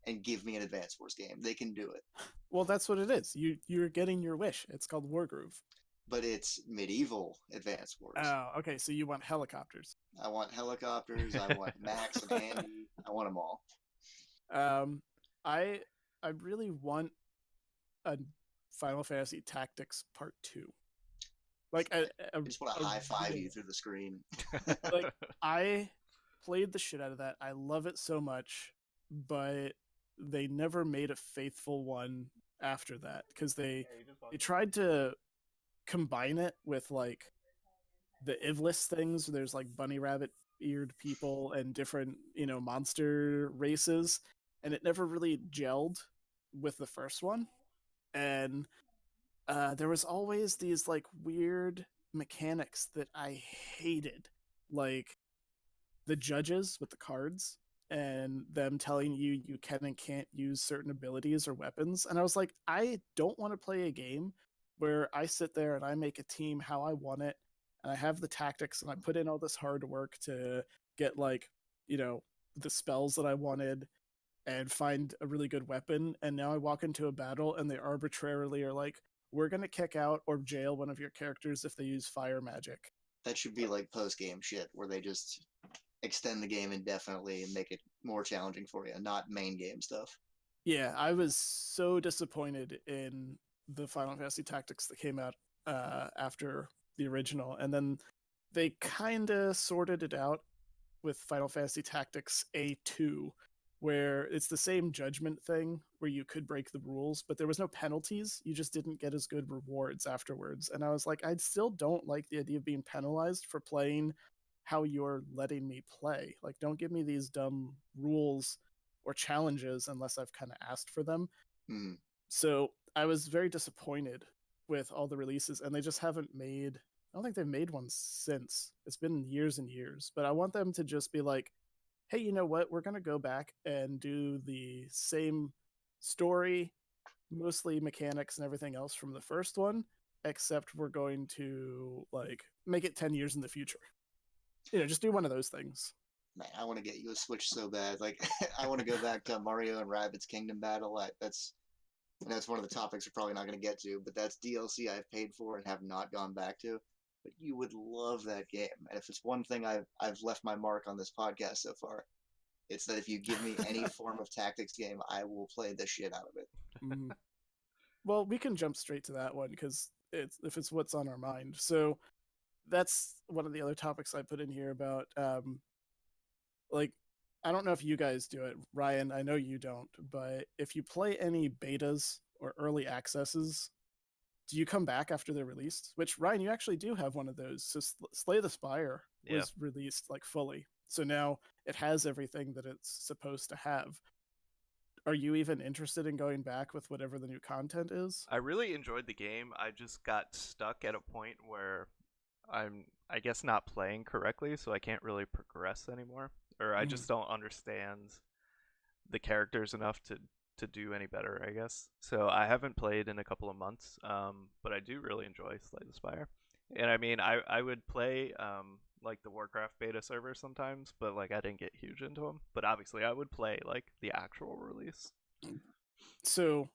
and give me an Advance Wars game. They can do it. Well, that's what it is. You're getting your wish. It's called Wargroove. but it's medieval Advance Wars. Oh, okay. So you want helicopters. I want helicopters. I want Max and Andy. I want them all. Um, I I really want a Final Fantasy Tactics Part Two. Like I just want to a high five you real through the screen. like I played the shit out of that. I love it so much, but they never made a faithful one after that because they tried to combine it with like the Ivlis things. There's like bunny rabbit eared people and different, monster races, and it never really gelled with the first one. And there was always these like weird mechanics that I hated, like the judges with the cards and them telling you you can and can't use certain abilities or weapons. And I was like, I don't want to play a game where I sit there and I make a team how I want it and I have the tactics and I put in all this hard work to get like, the spells that I wanted and find a really good weapon. And now I walk into a battle and they arbitrarily are like, we're going to kick out or jail one of your characters if they use fire magic. That should be like post game shit where they just extend the game indefinitely and make it more challenging for you, not main game stuff. Yeah, I was so disappointed in the Final Fantasy Tactics that came out after the original. And then they kind of sorted it out with Final Fantasy Tactics A2, where it's the same judgment thing where you could break the rules, but there was no penalties. You just didn't get as good rewards afterwards. And I was like, I still don't like the idea of being penalized for playing how you're letting me play. Like, don't give me these dumb rules or challenges unless I've kind of asked for them. Mm. So I was very disappointed with all the releases, and they just haven't made. I don't think they've made one since. It's been years and years, but I want them to just be like, hey, you know what? We're going to go back and do the same story, mostly mechanics and everything else from the first one, except we're going to like make it 10 years in the future. Just do one of those things. Man, I want to get you a Switch so bad. Like, I want to go back to Mario and Rabbids Kingdom Battle. That's one of the topics we're probably not going to get to, but that's DLC I've paid for and have not gone back to. But you would love that game. And if it's one thing I've left my mark on this podcast so far, it's that if you give me any form of tactics game, I will play the shit out of it. Mm. Well, we can jump straight to that one because if it's what's on our mind. So that's one of the other topics I put in here about like I don't know if you guys do it, Ryan. I know you don't, but if you play any betas or early accesses, do you come back after they're released? Which Ryan, you actually do have one of those. So Slay the Spire was released like fully, so now it has everything that it's supposed to have. Are you even interested in going back with whatever the new content is? I really enjoyed the game. I just got stuck at a point where I guess not playing correctly, so I can't really progress anymore, or I just don't understand the characters enough to do any better, I guess. So I haven't played in a couple of months, but I do really enjoy Slay the Spire. And I mean, I would play like the Warcraft beta server sometimes, but like I didn't get huge into them. But obviously, I would play like the actual release. So,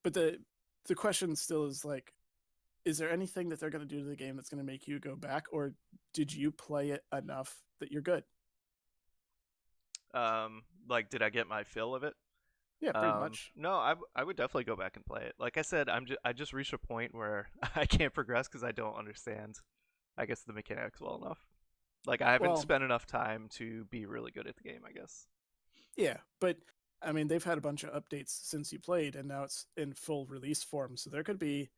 but the question still is like, is there anything that they're going to do to the game that's going to make you go back, or did you play it enough that you're good? Like, did I get my fill of it? Yeah, pretty much. No, I would definitely go back and play it. Like I said, I just reached a point where I can't progress because I don't understand, I guess, the mechanics well enough. Like I haven't spent enough time to be really good at the game, I guess. Yeah, but I mean, they've had a bunch of updates since you played, and now it's in full release form. So there could be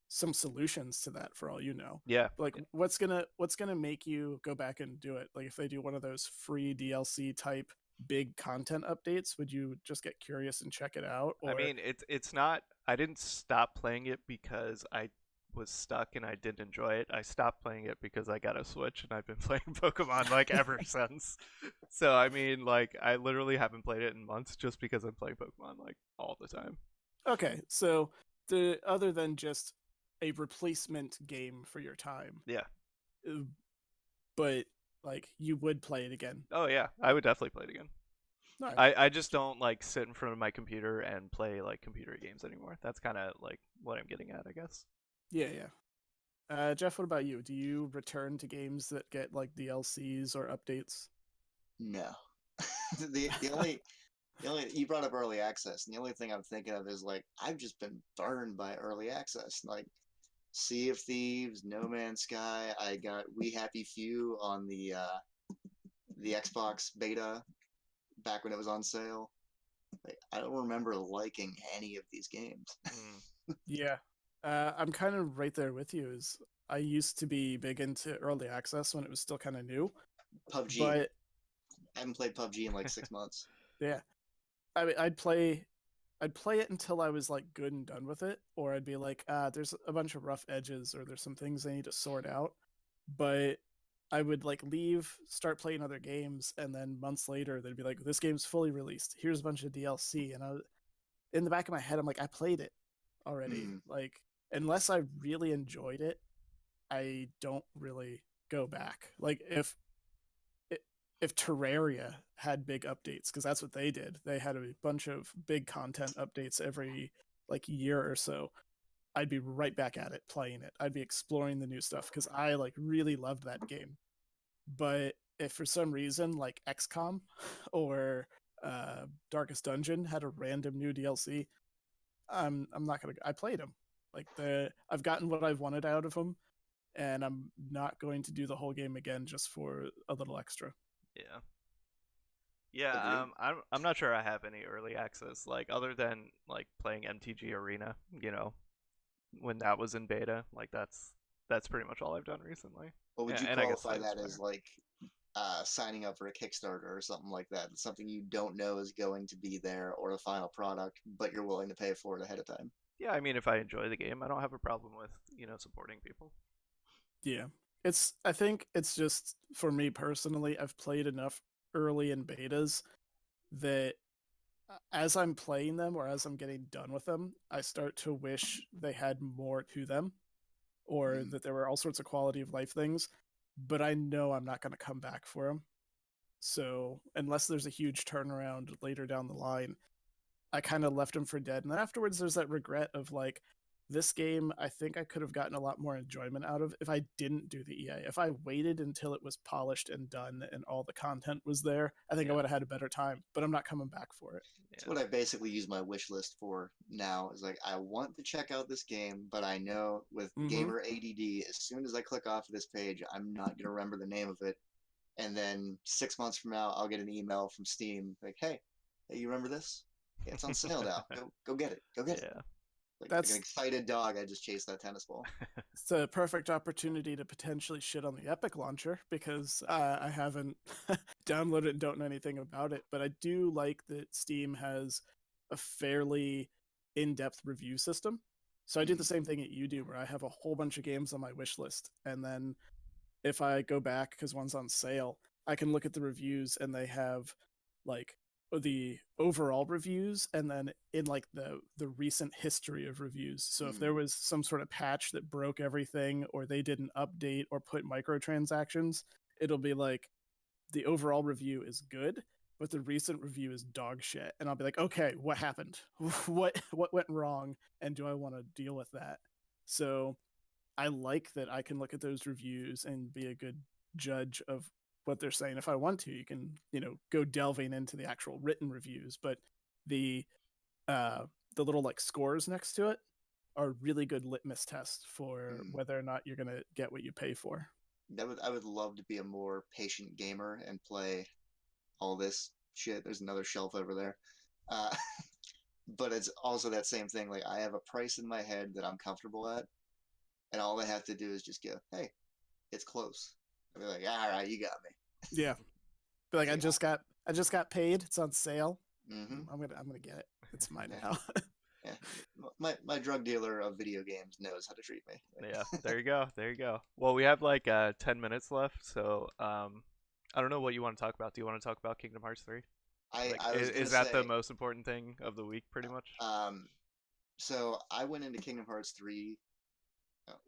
some solutions to that for all you know. Yeah. Like, what's gonna make you go back and do it? Like, if they do one of those free DLC type big content updates, would you just get curious and check it out? Or... I mean, it's not. I didn't stop playing it because I was stuck and I didn't enjoy it. I stopped playing it because I got a Switch and I've been playing Pokemon like ever since. So I mean, like I literally haven't played it in months just because I'm playing Pokemon like all the time. Okay, so other than just a replacement game for your time, yeah, but like you would play it again. Oh yeah, I would definitely play it again. Right. I just don't like sit in front of my computer and play like computer games anymore. That's kind of like what I'm getting at, I guess. Yeah, yeah. Jeff, what about you? Do you return to games that get like DLCs or updates? No. The only you brought up early access, and the only thing I'm thinking of is like I've just been burned by early access. Like Sea of Thieves, No Man's Sky. I got We Happy Few on the Xbox beta back when it was on sale. Like, I don't remember liking any of these games. Mm, Yeah. I'm kind of right there with you. Is I used to be big into early access when it was still kind of new, PUBG. but I haven't played PUBG in like 6 months. yeah, I mean, I'd play it until I was like good and done with it, or I'd be like, there's a bunch of rough edges, or there's some things I need to sort out. But I would like leave, start playing other games, and then months later they'd be like, this game's fully released. Here's a bunch of DLC, and in the back of my head, I'm like, I played it already. Hmm. Like, unless I really enjoyed it, I don't really go back. Like, if Terraria had big updates, because that's what they did, they had a bunch of big content updates every like year or so. I'd be right back at it playing it. I'd be exploring the new stuff because I like really loved that game. But if for some reason like XCOM or Darkest Dungeon had a random new DLC, I'm not gonna. I played them. Like I've gotten what I've wanted out of them, and I'm not going to do the whole game again just for a little extra. yeah. Yeah, Agreed. I'm not sure I have any early access, like other than like playing MTG Arena, when that was in beta. Like that's pretty much all I've done recently. What would Yeah, you and I guess qualify Slay the that as Spire. like signing up for a Kickstarter or something like that? Something you don't know is going to be there or a final product, but you're willing to pay for it ahead of time. Yeah, I mean, if I enjoy the game, I don't have a problem with supporting people. Yeah. I think it's just for me personally, I've played enough early in betas that as I'm playing them or as I'm getting done with them, I start to wish they had more to them or Mm. that there were all sorts of quality of life things, but I know I'm not going to come back for them. So, unless there's a huge turnaround later down the line, I kind of left him for dead. And then afterwards, there's that regret of like, this game, I think I could have gotten a lot more enjoyment out of if I didn't do the EA. If I waited until it was polished and done and all the content was there, I think I Yeah, would have had a better time. But I'm not coming back for it. It's yeah, what I basically use my wish list for now. Is like I want to check out this game, but I know with Mm-hmm. gamer ADD, as soon as I click off of this page, I'm not gonna remember the name of it. And then 6 months from now, I'll get an email from Steam like, hey, you remember this? Yeah, it's on sale now. Go get it. Go get it. yeah, Like an That's excited dog, I just chased that tennis ball. it's a perfect opportunity to potentially shit on the Epic launcher because I haven't downloaded and don't know anything about it. But I do like that Steam has a fairly in-depth review system. So I do the Mm. same thing that you do, where I have a whole bunch of games on my wish list, and then if I go back because one's on sale, I can look at the reviews and they have like the overall reviews and then in like the recent history of reviews. So if there Mm. was some sort of patch that broke everything or they didn't update or put microtransactions, it'll be like the overall review is good, but the recent review is dog shit. And I'll be like, okay, what happened? What went wrong? And do I want to deal with that? So I like that I can look at those reviews and be a good judge of what they're saying. If I want to, you can, go delving into the actual written reviews, but the uh the little like scores next to it are really good litmus tests for Mm. whether or not you're gonna get what you pay for. I would love to be a more patient gamer and play all this shit. There's another shelf over there. Uh, but it's also that same thing. Like I have a price in my head that I'm comfortable at, and all I have to do is just go, "Hey, it's close." I'll be like, "All right, you got me." Yeah. But like It's like, I just got paid. It's on sale. mm-hmm. I'm gonna get it. It's mine Yeah, now. yeah. My drug dealer of video games knows how to treat me. yeah. There you go. There you go. Well, we have like 10 minutes left, so I don't know what you want to talk about. Do you want to talk about Kingdom Hearts 3? Like, I was is gonna that the say, most important thing of the week, pretty much? um, so I went into Kingdom Hearts 3.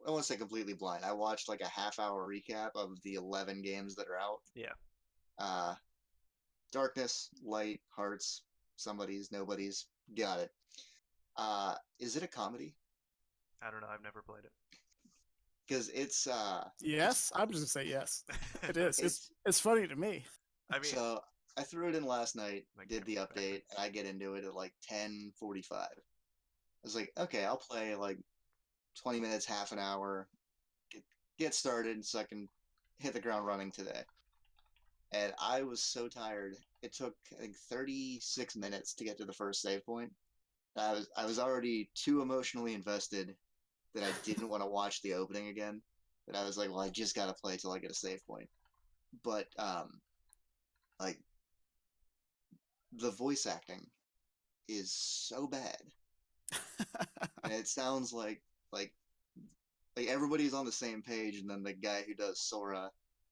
I won't say completely blind. I watched like a half-hour recap of the 11 games that are out. Yeah. Uh, Darkness, Light, Hearts, Somebody's, Nobody's. Got it. Is it a comedy? I don't know. I've never played it. because Yes, I'm just gonna say yes. It is. it's It's funny to me. I mean, so I threw it in last night, my did the camera update, preference. and I get into it at like 10:45. I was like, okay, I'll play like 20 minutes, half an hour, get, get started so I can hit the ground running today. And I was so tired. It took I think 36 minutes to get to the first save point. I was already too emotionally invested that I didn't want to watch the opening again. That I was like, well, I just gotta play till I get a save point. But like the voice acting is so bad, and it sounds like like everybody's on the same page, and then the guy who does Sora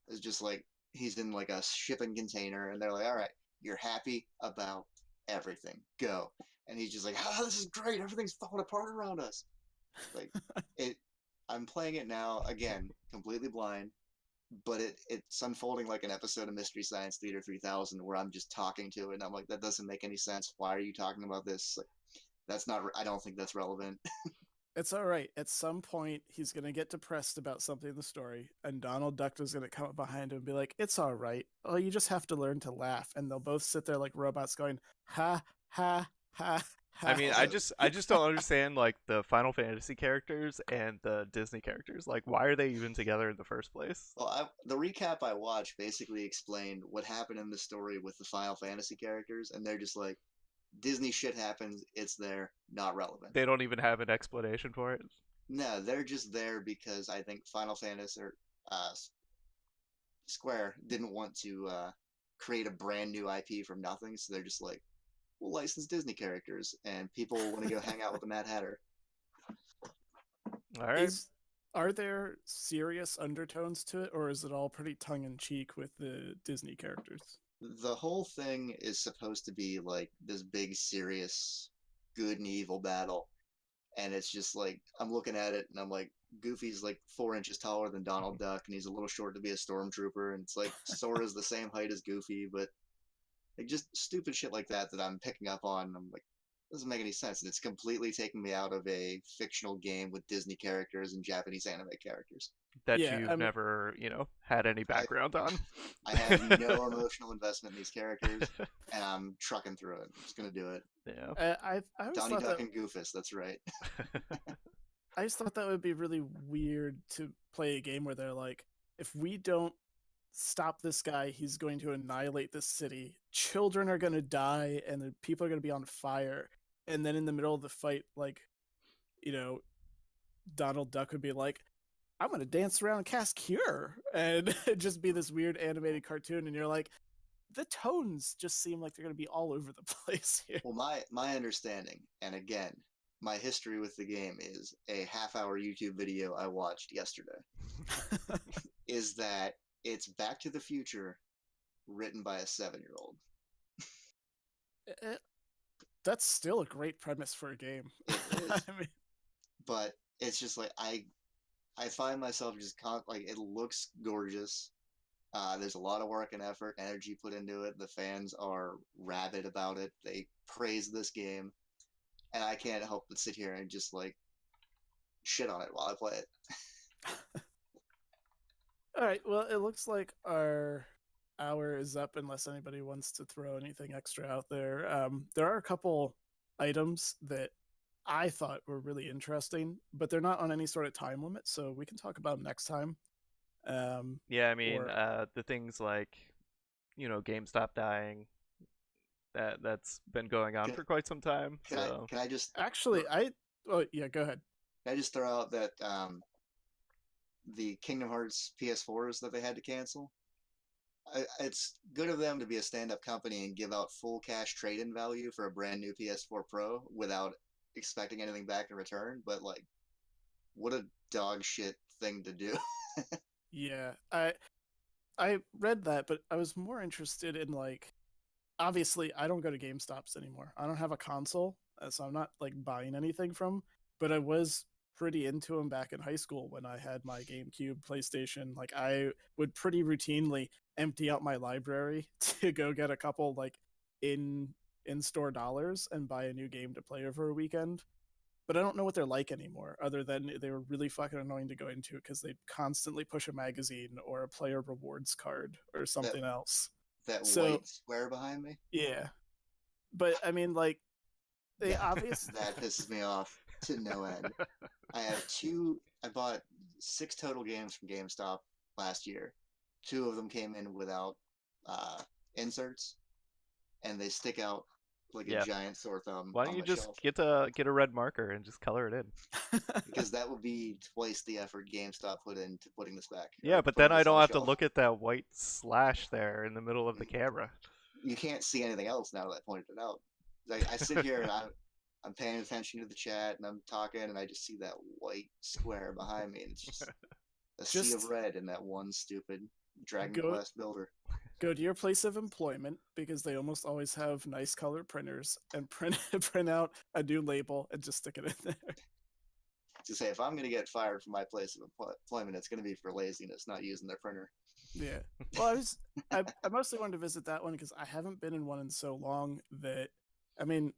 is just like he's in like a shipping container, and they're like, all right, you're happy about everything, go. And he's just like, oh, this is great, everything's falling apart around us. Like it, I'm playing it now again, completely blind, but it's unfolding like an episode of Mystery Science Theater 3000 where I'm just talking to it, and I'm like, that doesn't make any sense. Why are you talking about this? Like, that's not. I don't think that's relevant. It's all right. At some point, he's gonna get depressed about something in the story, and Donald Duck is gonna come up behind him and be like, "It's all right. Oh, you just have to learn to laugh." And they'll both sit there like robots, going, "Ha ha ha I ha." mean, Also, I just don't understand like the Final Fantasy characters and the Disney characters. Like, why are they even together in the first place? well, the recap I watched basically explained what happened in the story with the Final Fantasy characters, and they're just like Disney shit happens. It's there, not relevant. They don't even have an explanation for it. No, they're just there because I think Final Fantasy or uh, Square didn't want to create a brand new IP from nothing, so they're just like, we'll license Disney characters, and people want to go hang out with the Mad Hatter. All right. Is Are there serious undertones to it, or is it all pretty tongue in cheek with the Disney characters? The whole thing is supposed to be like this big, serious, good and evil battle, and it's just like I'm looking at it and I'm like, Goofy's like 4 inches taller than Donald Duck, and he's a little short to be a stormtrooper, and it's like Sora's the same height as Goofy, but like just stupid shit like that that I'm picking up on. And I'm like, doesn't make any sense. And it's completely taking me out of a fictional game with Disney characters and Japanese anime characters. That Yeah, I you've mean, never, had any I background on. I have no emotional investment in these characters, and I'm trucking through it. I'm just gonna do it. Yeah. I always Donnie thought Duck that and Goofus. That's right. I just thought that would be really weird to play a game where they're like, if we don't stop this guy, he's going to annihilate this city. Children are going to die, and the people are going to be on fire. And then in the middle of the fight, like, you know, Donald Duck would be like, I'm going to dance around and cast Cure. And just be this weird animated cartoon. And you're like, the tones just seem like they're going to be all over the place here. Well, my understanding, and again, my history with the game is a half-hour YouTube video I watched yesterday. Is that it's Back to the Future, written by a 7-year-old. Eh, That's still a great premise for a game. It I is, mean, but it's just like I find myself just like it looks gorgeous. There's a lot of work and effort, energy put into it. The fans are rabid about it. They praise this game, and I can't help but sit here and just like shit on it while I play it. all right. Well, it looks like our hour is up unless anybody wants to throw anything extra out there. There are a couple items that I thought were really interesting, but they're not on any sort of time limit, so we can talk about them next time. Yeah, I mean, Or the things like, GameStop dying, that's been going on Can, for quite some time. can I So can I just actually, oh yeah, go ahead. can I just throw out that the Kingdom Hearts PS4s that they had to cancel? It's good of them to be a stand-up company and give out full cash trade-in value for a brand new PS4 Pro without expecting anything back in return. But like, what a dog shit thing to do. Yeah, I read that, but I was more interested in like obviously I don't go to GameStops anymore. I don't have a console, so I'm not like buying anything from. But I was pretty into them back in high school when I had my GameCube, PlayStation. Like I would pretty routinely empty out my library to go get a couple like in store dollars and buy a new game to play over a weekend. but I don't know what they're like anymore, other than they were really fucking annoying to go into because they constantly push a magazine or a player rewards card or That something else. that So white square behind me, yeah, but I mean, like they that obviously that pisses me off to no end. I bought 6 total games from GameStop last year. 2 of them came in without inserts, and they stick out like a Yeah. giant sore thumb Why don't on you my just shelf. get a red marker and just color it in? Because that would be twice the effort GameStop put into putting this back Yeah, or but then putting I this on don't the have to shelf. look at that white slash there in the middle of the camera. You can't see anything else now that I pointed it out. I sit here and I'm paying attention to the chat and I'm talking and I just see that white square behind me and it's just a sea of just red in that one stupid Dragon go Quest builder. go to your place of employment because they almost always have nice color printers and print out a new label and just stick it in there. To say if I'm going to get fired from my place of employment, it's going to be for laziness, not using their printer. Yeah. Well, I mostly wanted to visit that one because I haven't been in one in so long that I mean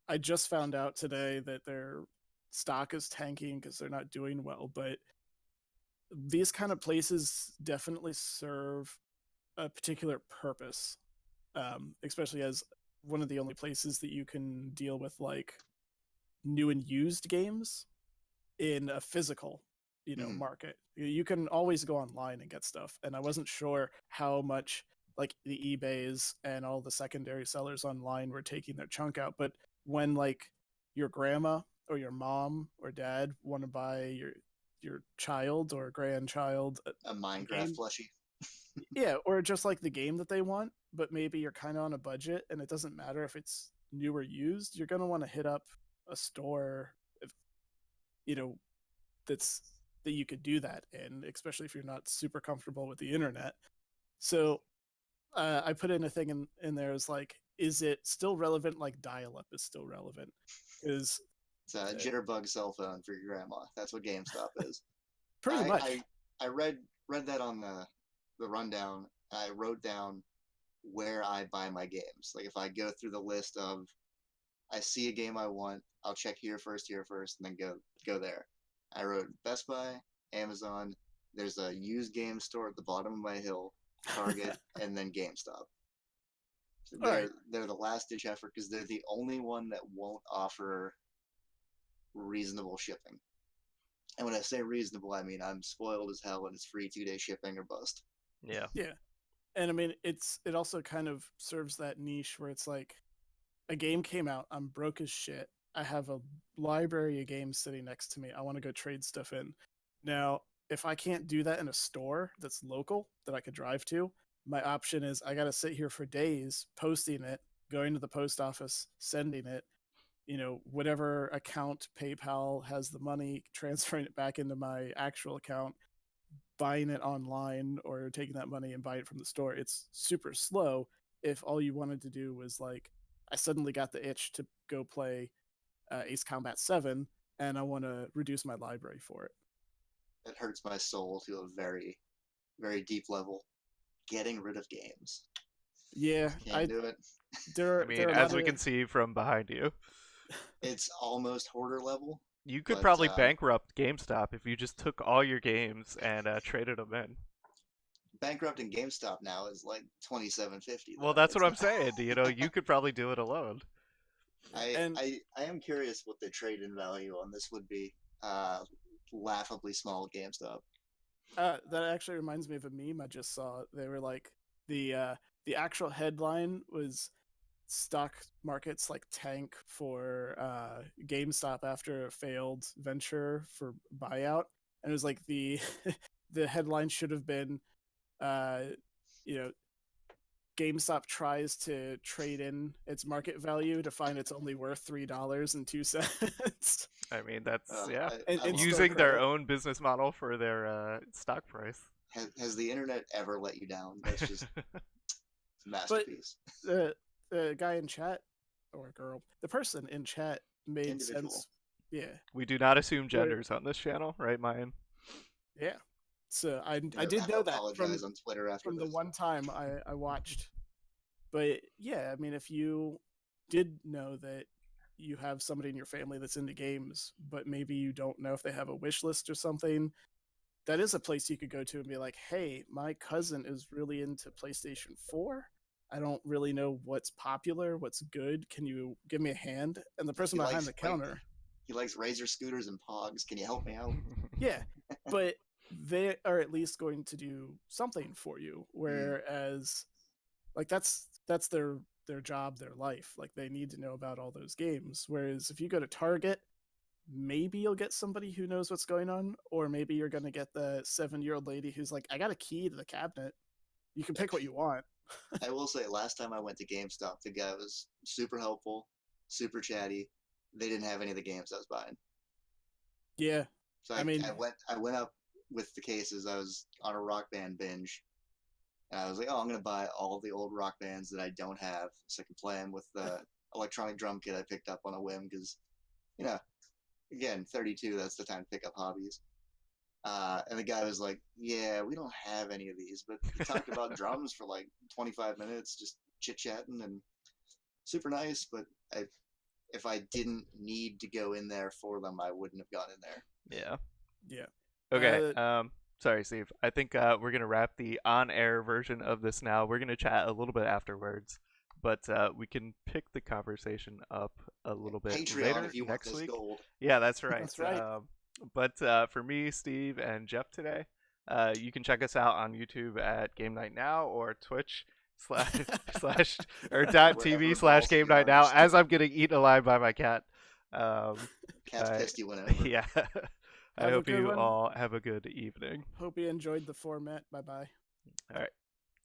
I just found out today that their stock is tanking because they're not doing well, but these kind of places definitely serve a particular purpose, especially as one of the only places that you can deal with like new and used games in a physical Mm. market. You can always go online and get stuff, and I wasn't sure how much like the eBays and all the secondary sellers online were taking their chunk out, but when like your grandma or your mom or dad want to buy your child or grandchild A a Minecraft game, plushie. yeah, or just like the game that they want, but maybe you're kind of on a budget and it doesn't matter if it's new or used, you're going to want to hit up a store if you know that's that you could do that in, especially if you're not super comfortable with the internet. So I put in a thing in there is like, is it still relevant? Like dial-up is still relevant because It's a jitterbug cell phone for your grandma. That's what GameStop is. pretty I much, I, I read that on the rundown. I wrote down where I buy my games. Like if I go through the list of I see a game I want, I'll check here first, and then go there. I wrote Best Buy, Amazon. There's a used game store at the bottom of my hill, Target, and then GameStop. So all right. they're the last ditch effort because they're the only one that won't offer reasonable shipping. And when I say reasonable, I mean I'm spoiled as hell and it's free 2-day shipping or bust. Yeah. Yeah, and I mean it also kind of serves that niche where it's like a game came out, I'm broke as shit. I have a library of games sitting next to me. I want to go trade stuff in. Now, if I can't do that in a store that's local that I could drive to, my option is I got to sit here for days posting it, going to the post office, sending it, whatever account PayPal has the money, transferring it back into my actual account, buying it online or taking that money and buying it from the store. It's super slow if all you wanted to do was like, I suddenly got the itch to go play Ace Combat 7 and I want to reduce my library for it. It hurts my soul to a very, very deep level. Getting rid of games. Yeah, Can't do it. there I there mean, are a as lot we of can see from behind you, It's almost hoarder level, you could but probably bankrupt GameStop if you just took all your games and traded them in. bankrupting GameStop now is like 27.50 Well, though. that's what It's I'm not. saying. You could probably do it alone. and I am curious what the trade-in value on this would be. Laughably small GameStop. that actually reminds me of a meme I just saw. They were like the actual headline was stock markets like tank for GameStop after a failed venture for buyout, and it was like the the headline should have been, uh, you know, GameStop tries to trade in its market value to find it's only worth $3.02, I mean, that's yeah, I love still using their credit. own business model for their stock price. has the internet ever let you down? That's just a But masterpiece. the guy in chat or girl, the person in chat made Individual. sense. Yeah, We do not assume Where- genders on this channel, right, Mayan? yeah. So I I did have to know that apologize on Twitter after from the this. one time I watched. But yeah, I mean, if you did know that you have somebody in your family that's into games, but maybe you don't know if they have a wish list or something. That is a place you could go to and be like, hey, my cousin is really into PlayStation 4. I don't really know what's popular, what's good. Can you give me a hand? And the person He behind likes the counter, he likes razor scooters and pogs. Can you help me out? yeah, but they are at least going to do something for you. Mm. Whereas, like that's their job, their life. Like they need to know about all those games. Whereas if you go to Target, maybe you'll get somebody who knows what's going on, or maybe you're gonna get the 7-year-old lady who's like, I got a key to the cabinet. You can pick what you want. I will say, last time I went to GameStop, the guy was super helpful, super chatty. They didn't have any of the games I was buying, Yeah, so I mean, I went up with the cases. I was on a Rock Band binge, and I was like, oh, I'm gonna buy all the old Rock Bands that I don't have, so I can play them with the electronic drum kit I picked up on a whim. Because you know, again, 32, that's the time to pick up hobbies. And the guy was like, "Yeah, we don't have any of these," but he talked about drums for like 25 minutes, just chit chatting and super nice. But if I didn't need to go in there for them, I wouldn't have gone in there. Yeah. yeah. Okay. Sorry, Steve. I think we're gonna wrap the on-air version of this now. We're gonna chat a little bit afterwards, but we can pick the conversation up a little bit Patreon, later if you want next this week. gold. Yeah, that's right. That's right. But for me, Steve, and Jeff today, you can check us out on YouTube at Game Night Now or Twitch slash slash or dot Wherever TV slash balls Game can Night Now harvest. as I'm getting eaten alive by my cat. Cat's I- pissed you went over. yeah. I Have a hope good you one. all have a good evening. Hope you enjoyed the format. Bye bye. All right.